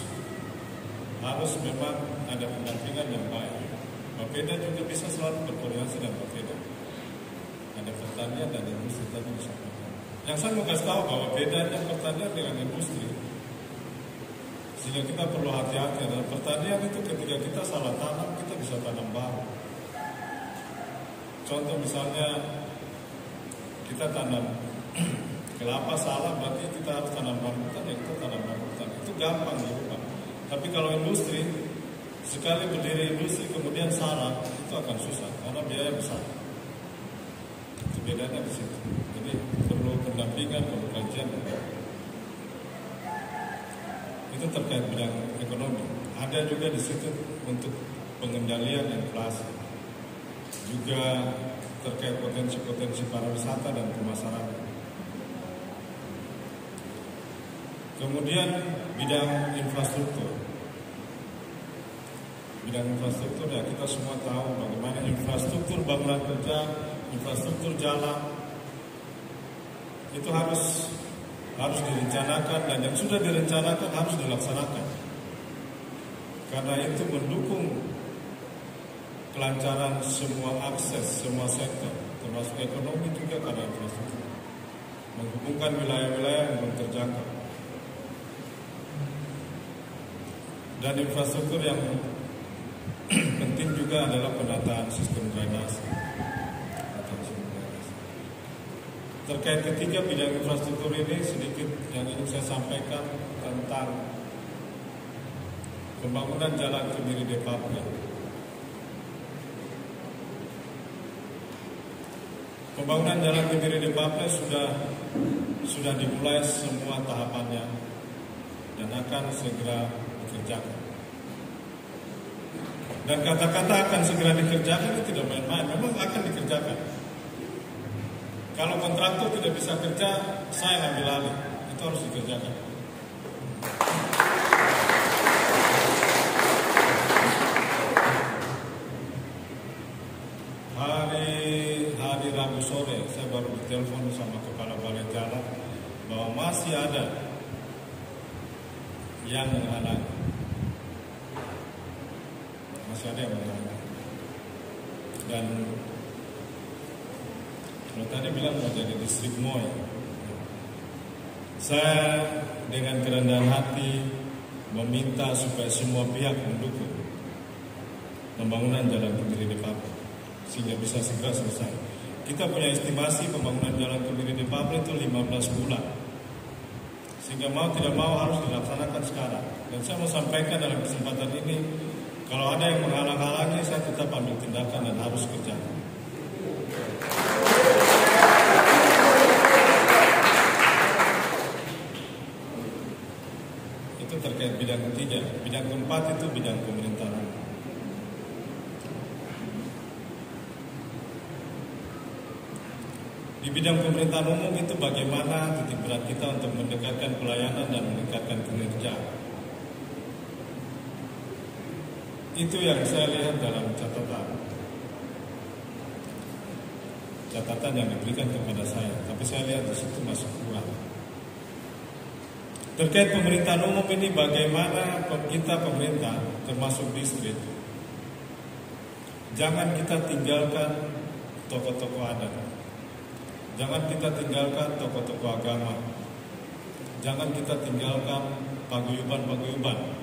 memang ada pendampingan yang baik. Bapeda juga bisa selalu berkoordinasi dengan Bapeda. Ada pertanian dan industri tadi disampaikan. Yang saya mau kasih tahu bahwa bedanya pertanian dengan industri, sehingga kita perlu hati-hati. Dalam pertanian itu ketika kita salah tanam, kita bisa tanam baru. Contoh misalnya kita tanam kelapa salah, berarti kita harus tanam rambutan, ya kita tanam rambutan. Itu gampang dirubah. Tapi kalau industri, sekali berdiri industri kemudian salah, itu akan susah karena biaya besar. Itu bedanya di situ. Jadi perlu pendampingan, perlu kajian. Itu terkait bidang ekonomi. Ada juga di situ untuk pengendalian inflasi. Juga terkait potensi-potensi pariwisata dan pemasaran. Kemudian bidang infrastruktur. Bidang infrastruktur ya kita semua tahu bagaimana infrastruktur bangunan kerja, infrastruktur jalan itu harus direncanakan, dan yang sudah direncanakan harus dilaksanakan. Karena itu mendukung kelancaran semua akses, semua sektor, termasuk ekonomi juga karena infrastruktur. Menghubungkan wilayah-wilayah yang belum terjangkau. Dan infrastruktur yang penting juga adalah penataan sistem drainase. Terkait ketiga bidang infrastruktur ini, sedikit yang ingin saya sampaikan tentang pembangunan jalan Kemiri Depapre. Pembangunan jalan Kemiri Depapre sudah dimulai semua tahapannya dan akan segera dikerjakan. Dan kata-kata akan segera dikerjakan itu tidak main-main, memang akan dikerjakan. Kalau kontraktor tidak bisa kerja, saya ngambil alih. Itu harus dikerjakan. Hari Rabu sore, saya baru ditelepon sama Kepala Balai Jalan bahwa masih ada yang menghalangi. Masih ada yang menghalangi. Dan kalau tadi bilang mau jadi distrik mall, saya dengan kerendahan hati meminta supaya semua pihak mendukung pembangunan jalan Kemiri Depapre sehingga bisa segera selesai. Kita punya estimasi pembangunan jalan Kemiri Depapre itu 15 bulan, sehingga mau tidak mau harus dilaksanakan sekarang. Dan saya mau sampaikan dalam kesempatan ini, kalau ada yang menghalang-halangi, saya tetap ambil tindakan dan harus kerjakan. Yang keempat itu bidang pemerintahan. Di bidang pemerintahan umum itu bagaimana titik berat kita untuk mendekatkan pelayanan dan meningkatkan kinerja. Itu yang saya lihat dalam catatan yang diberikan kepada saya. Tapi saya lihat di situ masih kurang. Terkait pemerintahan umum ini bagaimana kita pemerintah termasuk distrik. Jangan kita tinggalkan tokoh-tokoh adat. Jangan kita tinggalkan tokoh-tokoh agama. Jangan kita tinggalkan paguyuban-paguyuban.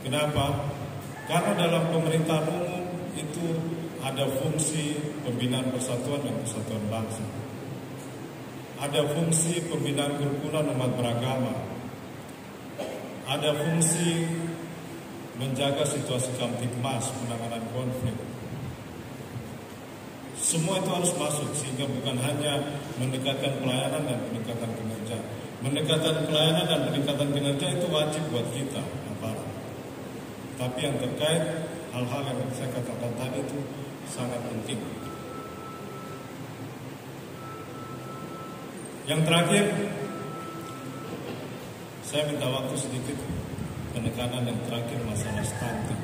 Kenapa? Karena dalam pemerintahan umum itu ada fungsi pembinaan persatuan dan kesatuan bangsa. Ada fungsi pembinaan kerukunan umat beragama. Ada fungsi menjaga situasi kamtipmas, penanganan konflik. Semua itu harus masuk sehingga bukan hanya mendekatkan pelayanan dan peningkatan kinerja. Mendekatkan pelayanan dan peningkatan kinerja itu wajib buat kita, aparat. Tapi yang terkait hal-hal yang saya katakan tadi itu sangat penting. Yang terakhir, saya minta waktu sedikit penekanan yang terakhir masalah stunting.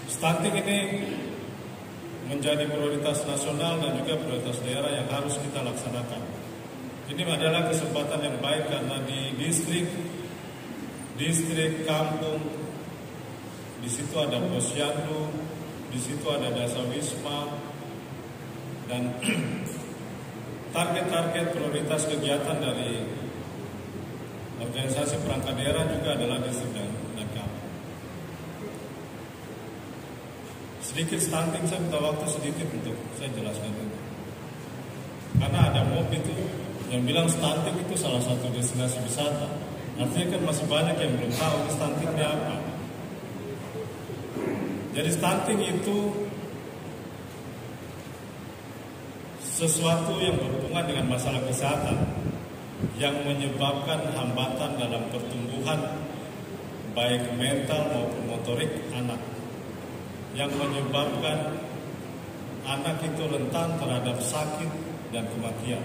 Stunting ini menjadi prioritas nasional dan juga prioritas daerah yang harus kita laksanakan. Ini adalah kesempatan yang baik karena di distrik kampung, di situ ada posyandu, di situ ada dasa wisma, dan target-target prioritas kegiatan dari organisasi perangkat daerah juga adalah distrik dan kampung. Sedikit stunting, saya minta waktu sedikit untuk saya jelaskan itu. Karena ada MOP itu yang bilang stunting itu salah satu destinasi wisata. Artinya kan masih banyak yang belum tahu ini stuntingnya apa. Jadi stunting itu sesuatu yang berhubungan dengan masalah kesehatan yang menyebabkan hambatan dalam pertumbuhan baik mental maupun motorik anak, yang menyebabkan anak itu rentan terhadap sakit dan kematian.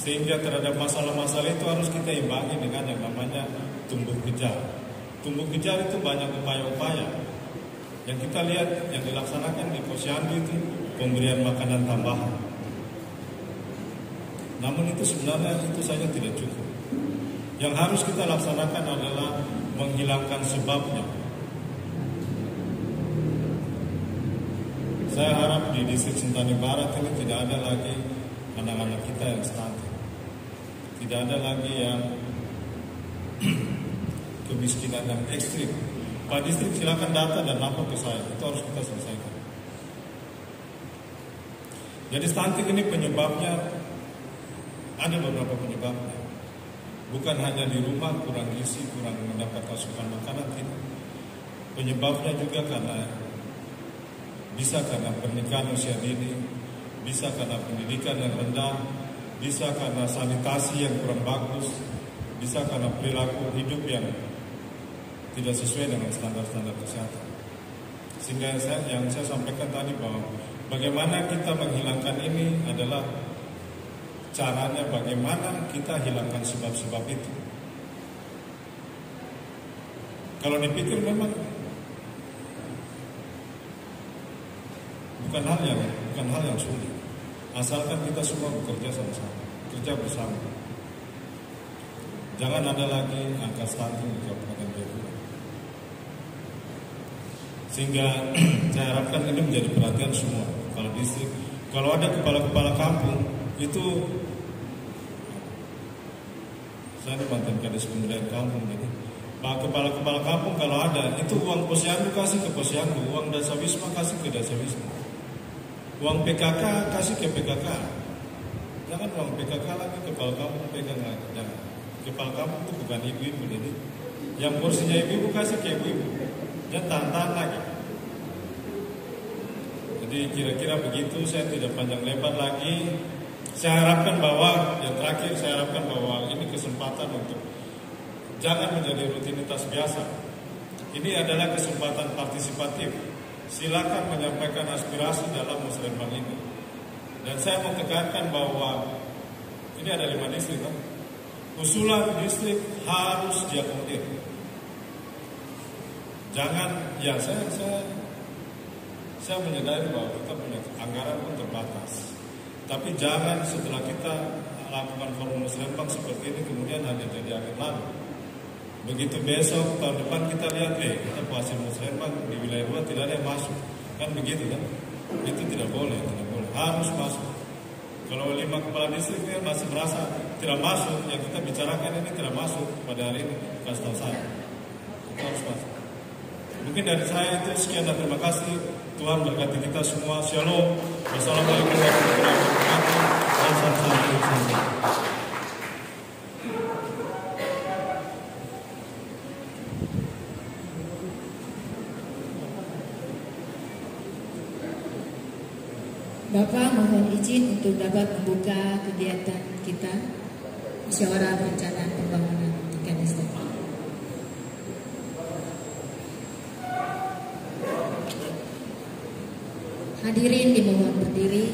Sehingga terhadap masalah-masalah itu harus kita imbangi dengan yang namanya tumbuh kejar. Tumbuh kejar itu banyak upaya-upaya. Yang kita lihat yang dilaksanakan di posyandu itu pemberian makanan tambahan. Namun itu sebenarnya itu saja tidak cukup. Yang harus kita laksanakan adalah menghilangkan sebabnya. Saya harap di distrik Sentani Barat ini tidak ada lagi anak-anak kita yang stunting. Tidak ada lagi yang kemiskinan yang ekstrim. Pak distrik silakan data dan lapor ke saya. Itu harus kita selesaikan. Jadi stunting ini penyebabnya ada beberapa penyebabnya. Bukan hanya di rumah kurang gizi, kurang mendapat asupan makanan, tidak. Penyebabnya juga bisa karena pernikahan usia dini, bisa karena pendidikan yang rendah, bisa karena sanitasi yang kurang bagus, bisa karena perilaku hidup yang tidak sesuai dengan standar-standar kesehatan. Sehingga yang saya sampaikan tadi bahwa bagaimana kita menghilangkan ini adalah caranya bagaimana kita hilangkan sebab-sebab itu. Kalau dipikir memang bukan hal yang sulit. Asalkan kita semua bekerja sama-sama, kerja bersama. Jangan ada lagi angka stunting di Kabupaten Jayapura. Sehingga saya harapkan ini menjadi perhatian semua kepala distrik. Kalau ada kepala-kepala kampung itu, saya ini mantan Kadis Pemberdayaan Kampung, jadi Pak kepala-kepala kampung kalau ada itu uang posyandu kasih ke posyandu, uang dasa wisma kasih ke dasa wisma, uang PKK kasih ke PKK. Jangan uang PKK lagi kepala kampung pegang lagi. Jangan. Kepala kampung itu bukan ibu-ibu, jadi yang porsinya ibu-ibu kasih ke ibu-ibu. Jangan tahan-tahan lagi. Jadi kira-kira begitu, saya tidak panjang lebar lagi. Saya harapkan bahwa yang terakhir, saya harapkan bahwa ini kesempatan untuk jangan menjadi rutinitas biasa. Ini adalah kesempatan partisipatif. Silakan menyampaikan aspirasi dalam musrembang ini. Dan saya mau tekankan bahwa ini ada 5 distrik kan? Usulan distrik harus diakomodir. Jangan, ya saya menyadari bahwa kita punya anggaran pun terbatas. Tapi jangan setelah kita lakukan forum musrembang seperti ini kemudian hanya jadi angin lalu. Begitu besok tahun depan kita lihat, kita hasil musrembang di wilayah 2 tidak ada yang masuk, kan begitu kan? Itu tidak boleh, harus masuk. Kalau 5 kepala distrik masih merasa tidak masuk, yang kita bicarakan ini tidak masuk pada hari ini, kasih tahu saya, itu harus masuk. Mungkin dari saya itu sekian dan terima kasih. Tuhan berkati kita semua. Shalom. Wassalamualaikum warahmatullahi wabarakatuh. Salam. Bapak mohon izin untuk dapat membuka kegiatan kita musyawarah perencanaan pembangunan tingkat distrik. Hadirin dimohon berdiri.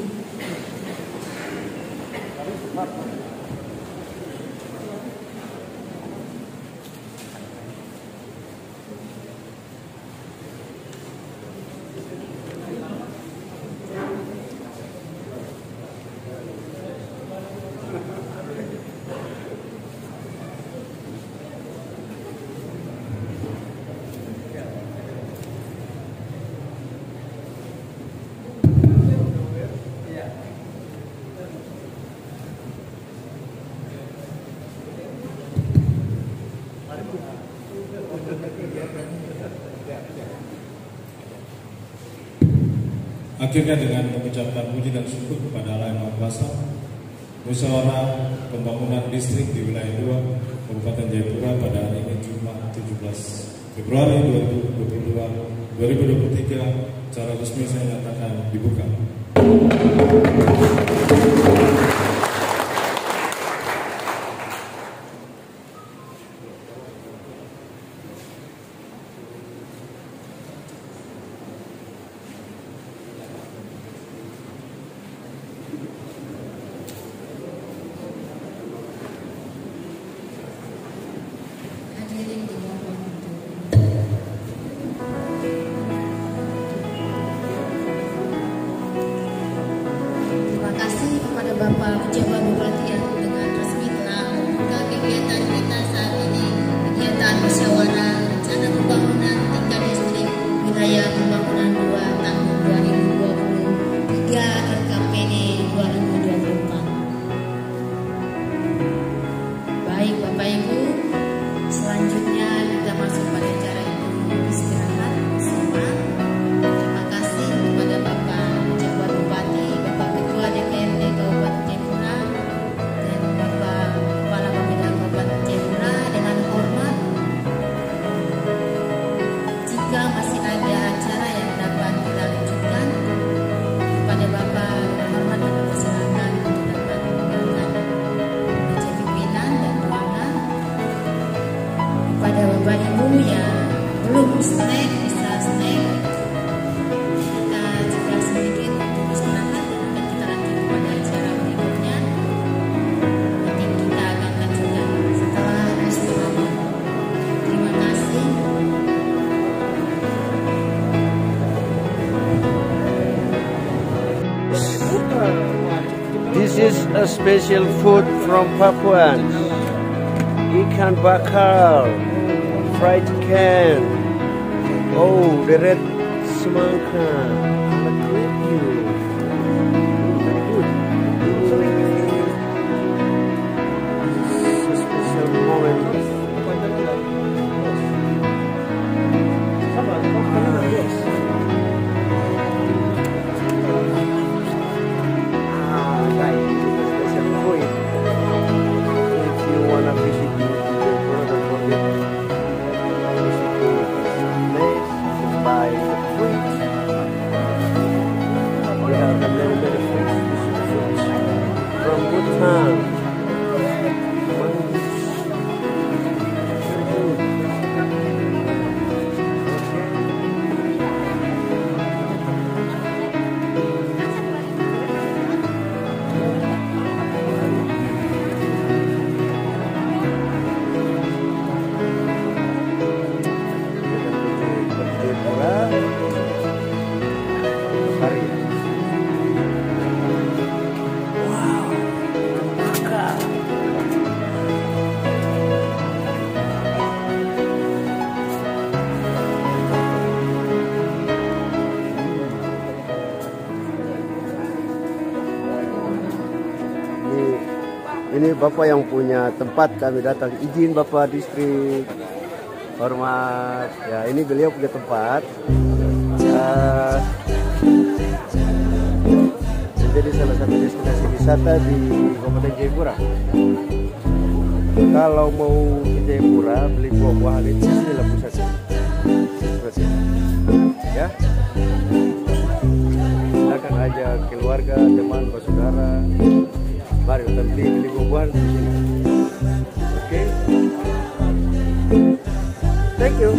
Akhirnya dengan mengucapkan puji dan syukur kepada Allah Yang Maha Kuasa, musyawarah pembangunan distrik di wilayah 2 Kabupaten Jayapura pada hari ini Jumat 17 Februari 2023 secara resmi saya nyatakan dibuka. Bapak Jawa Bupati yang dengan resmi telah membuka kegiatan kita saat ini, kegiatan musyawarah rencana pembangunan tingkat distrik wilayah pembangunan 2 tahun 2023 RKPD 2024. Baik Bapak Ibu, selanjutnya kita masuk pada acara itu istirahat bersama. Terima kasih kepada Bapak Jawa Bupati, Bapak Ketua DPRD Kabupaten Jayapura dan Bapak Kepala Bapeda Kabupaten Jayapura. Dengan hormat, jika masih ada acara yang dapat kita lanjutkan, kepada Bapak hormat dan persilakan untuk dapat menggunakan meja pimpinan dan ruangan. Kepada Bapak Ibu yang belum snack bisa snack. Kita juga sedikit untuk istirahat dan akan kita lanjut kepada acara berikutnya. Nanti kita akan lanjutkan setelah istirahat. Terima kasih. This is a special food from Papuans. Ikan bakar, fried can. Oh, the red semangka. Look at you. Very good. It's a special moment. Guys, this is a special food. If you wanna visit Jayapura, don't forget visit the place to buy the fruit. Ini Bapak yang punya tempat, kami datang. Izin Bapak Distrik. Hormat. Ya, ini beliau punya tempat. Menjadi salah satu destinasi wisata di Kabupaten Jayapura. Kalau mau ke Jayapura beli buah-buahan itu inilah pusatnya. Ya. Silakan ajak keluarga, teman, bersaudara. Mari kita beli buah-buahan di sini. Oke. Thank you.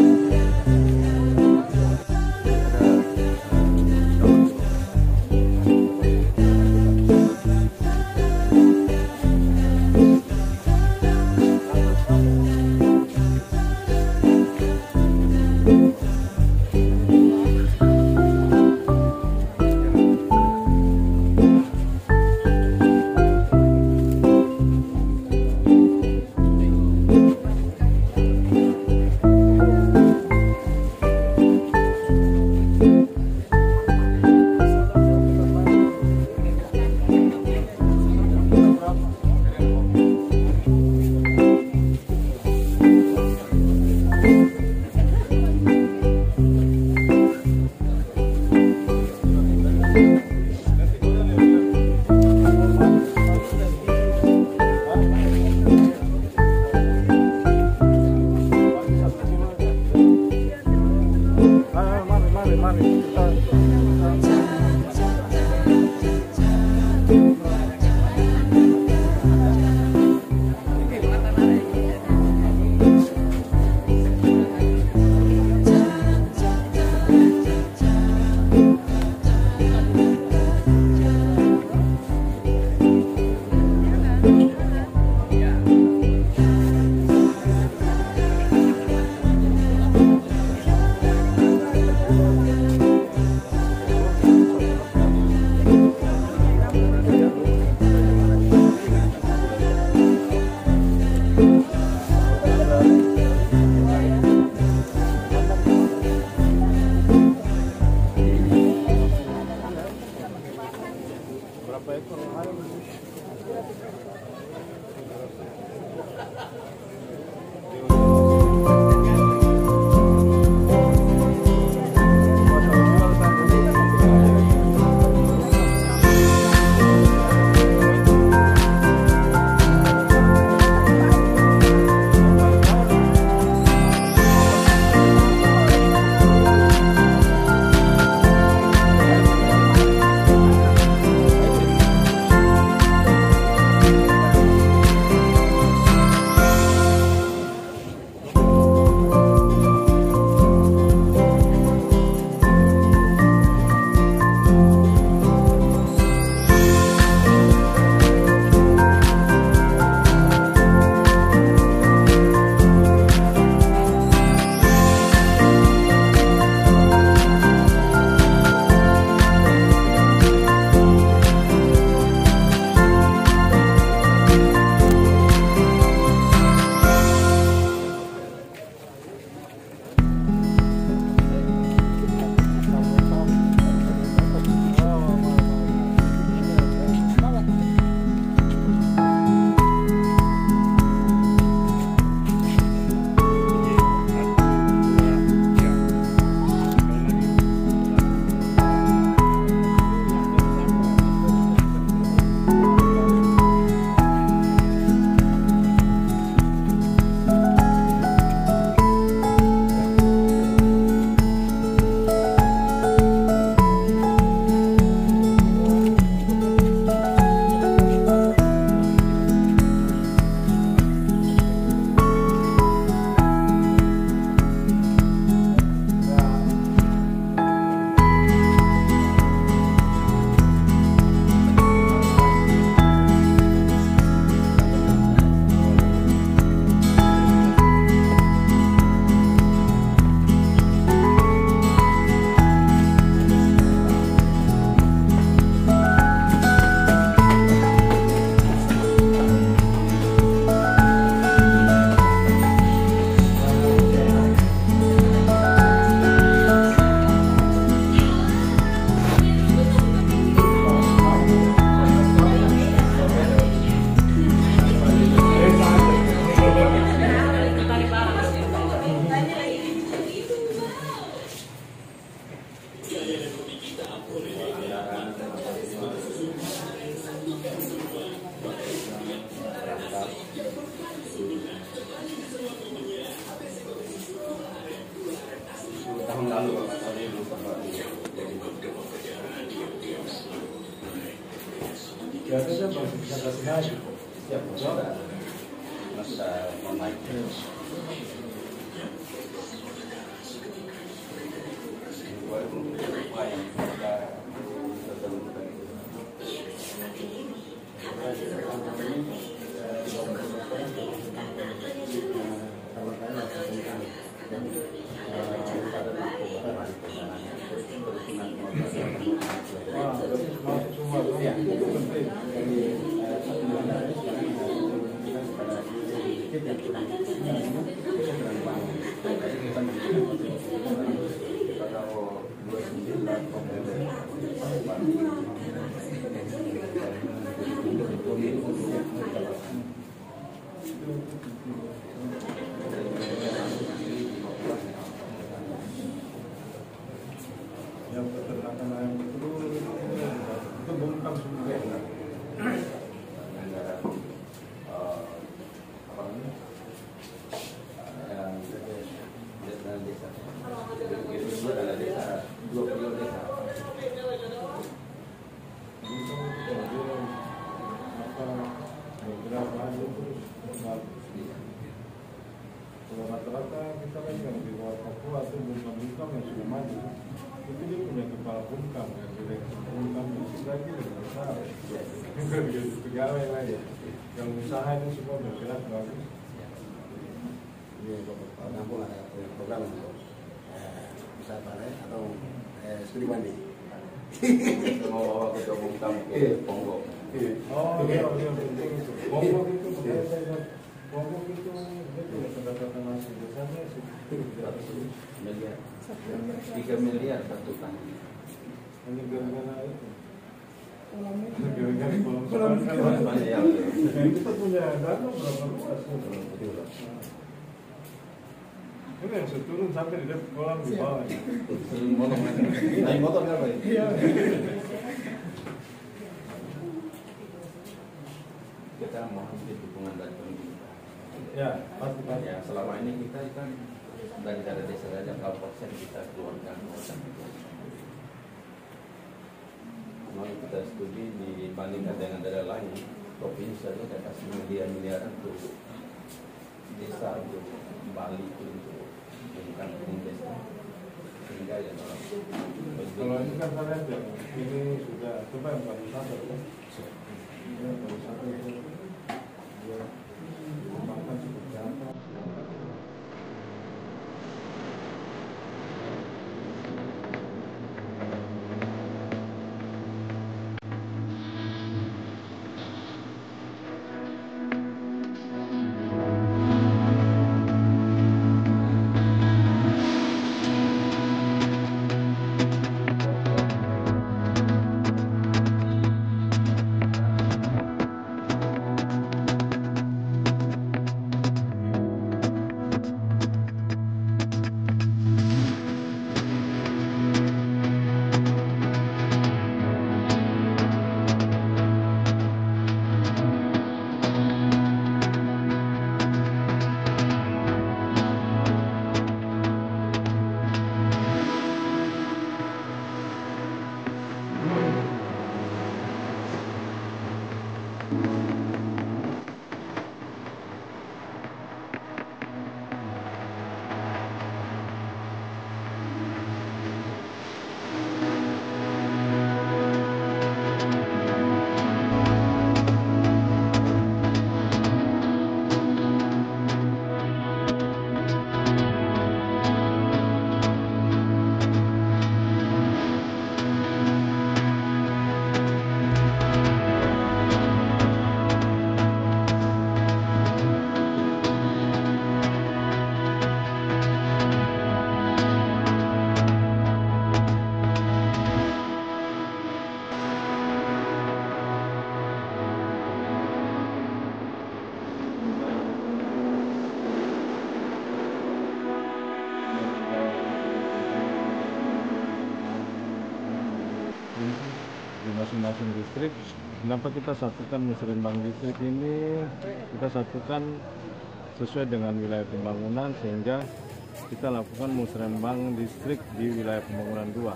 tahun lalu tahun ini biasanya masih bisa kasih haji. siap sudah online. Yang peternakan ayam itu bungkam semua. Kalau rata-rata kita kan yang di luar Papua itu bungkam-bungkam yang sudah maju itu dia punya kepala bungkam yang direksi bungkam itu lagi lebih besar bukan gitu pegawai lah ya yang usaha itu semua bergerak bagus. Iya Bapak Kampung ada program untuk usaha panen atau studi banding. Mau bawa ke bungkam ke Ponggok. Oh iya penting itu. Ponggok itu Ponggok itu betul pendapatan hasil desanya miliar 3 miliar satu tahun. hanya gara-gara itu. Gara-gara kolam Banyak. kita punya danau berapa luas? Ini yang turun sampai di depan kolam di bawah. Naik motor kan Pak? Iya. Kita mohon dukungan dari pemerintah. Ya, pasti. Ya, selama ini kita kan dari desa saja kalau persen kita keluarkan memang kita studi dibandingkan dengan daerah lain provinsi saja ada kasih miliar untuk desa untuk Bali untuk bukan desa sehingga ya Kalau ini kan saya lihat ya, ini sudah coba yang pariwisata ya. Ini pariwisata itu dia kembangkan seperti apa? prinsip di masing-masing distrik. Kenapa kita satukan musrenbang distrik ini? Kita satukan sesuai dengan wilayah pembangunan sehingga kita lakukan musrenbang distrik di wilayah pembangunan 2.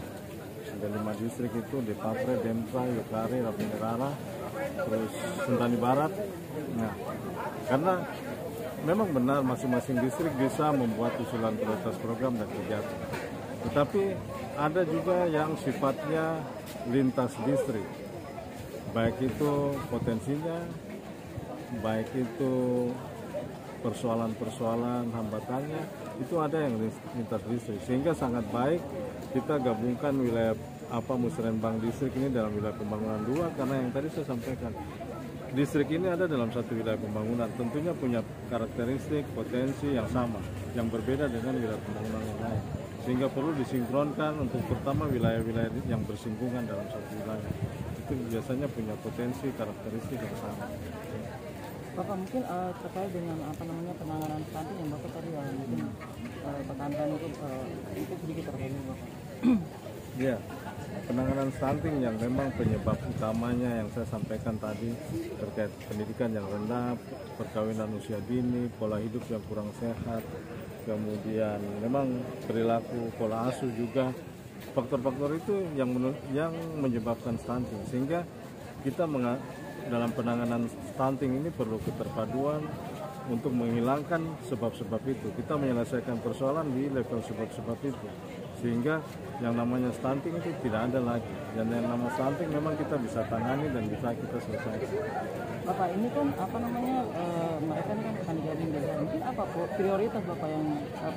Ada 5 distrik itu di Papre, Dempra, Yukari, Rapinerara, terus Sentani Barat. Nah, karena memang benar masing-masing distrik bisa membuat usulan prioritas program dan kegiatan. Tetapi ada juga yang sifatnya lintas distrik. Baik itu potensinya, baik itu persoalan-persoalan hambatannya, itu ada yang lintas distrik. Sehingga sangat baik kita gabungkan wilayah musrenbang distrik ini dalam wilayah pembangunan 2, karena yang tadi saya sampaikan, distrik ini ada dalam satu wilayah pembangunan, tentunya punya karakteristik, potensi yang sama, yang berbeda dengan wilayah pembangunan yang lain. Sehingga perlu disinkronkan untuk pertama wilayah-wilayah yang bersinggungan dalam satu wilayah. Itu biasanya punya potensi, karakteristik yang sama. Bapak mungkin terkait dengan penanganan stunting yang Bapak tadi mungkin tekankan itu sedikit terkait Bapak. Ya, penanganan stunting yang memang penyebab utamanya yang saya sampaikan tadi terkait pendidikan yang rendah, perkawinan usia dini, pola hidup yang kurang sehat, kemudian memang perilaku pola asuh juga, faktor-faktor itu yang menyebabkan stunting. Sehingga kita dalam penanganan stunting ini perlu keterpaduan untuk menghilangkan sebab-sebab itu. Kita menyelesaikan persoalan di level sebab-sebab itu, sehingga yang namanya stunting itu tidak ada lagi. Dan yang namanya stunting memang kita bisa tangani dan bisa kita selesaikan. Bapak, ini kan mereka ini kan akan digabung desa. Mungkin apa prioritas Bapak yang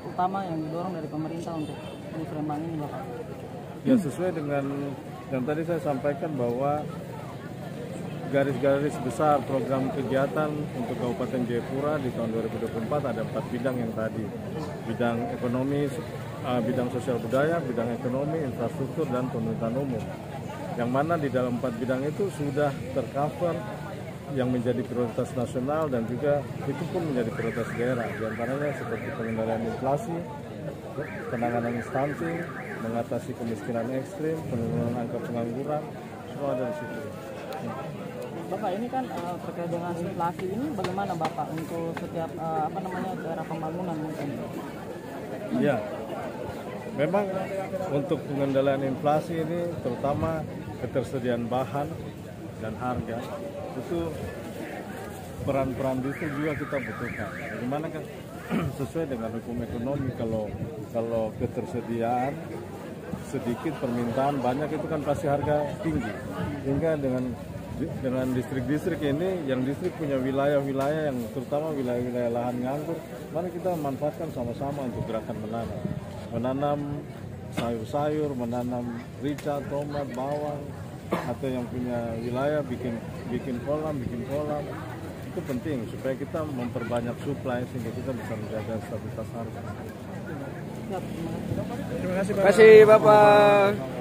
utama yang didorong dari pemerintah untuk musrenbang ini Bapak? Ya, sesuai dengan yang tadi saya sampaikan bahwa garis-garis besar program kegiatan untuk Kabupaten Jayapura di tahun 2024 ada 4 bidang yang tadi. Bidang ekonomi, bidang sosial budaya, bidang ekonomi, infrastruktur, dan pemerintahan umum. Yang mana di dalam 4 bidang itu sudah tercover yang menjadi prioritas nasional dan juga itu pun menjadi prioritas daerah. Di antaranya seperti pengendalian inflasi, penanganan stunting, mengatasi kemiskinan ekstrim, penurunan angka pengangguran, semua ada di situ. Bapak, ini kan terkait dengan inflasi ini bagaimana Bapak untuk setiap daerah pembangunan mungkin? Ya, memang untuk pengendalian inflasi ini terutama ketersediaan bahan dan harga itu peran-peran distrik juga kita butuhkan. Bagaimana kan sesuai dengan hukum ekonomi, kalau ketersediaan sedikit, permintaan banyak, itu kan pasti harga tinggi. Sehingga dengan distrik-distrik ini, yang distrik punya wilayah-wilayah yang terutama wilayah-wilayah lahan nganggur, mari kita manfaatkan sama-sama untuk gerakan menanam sayur-sayur, menanam rica, tomat, bawang, atau yang punya wilayah bikin kolam. Itu penting supaya kita memperbanyak suplai sehingga kita bisa menjaga stabilitas harga. Terima kasih Bapak.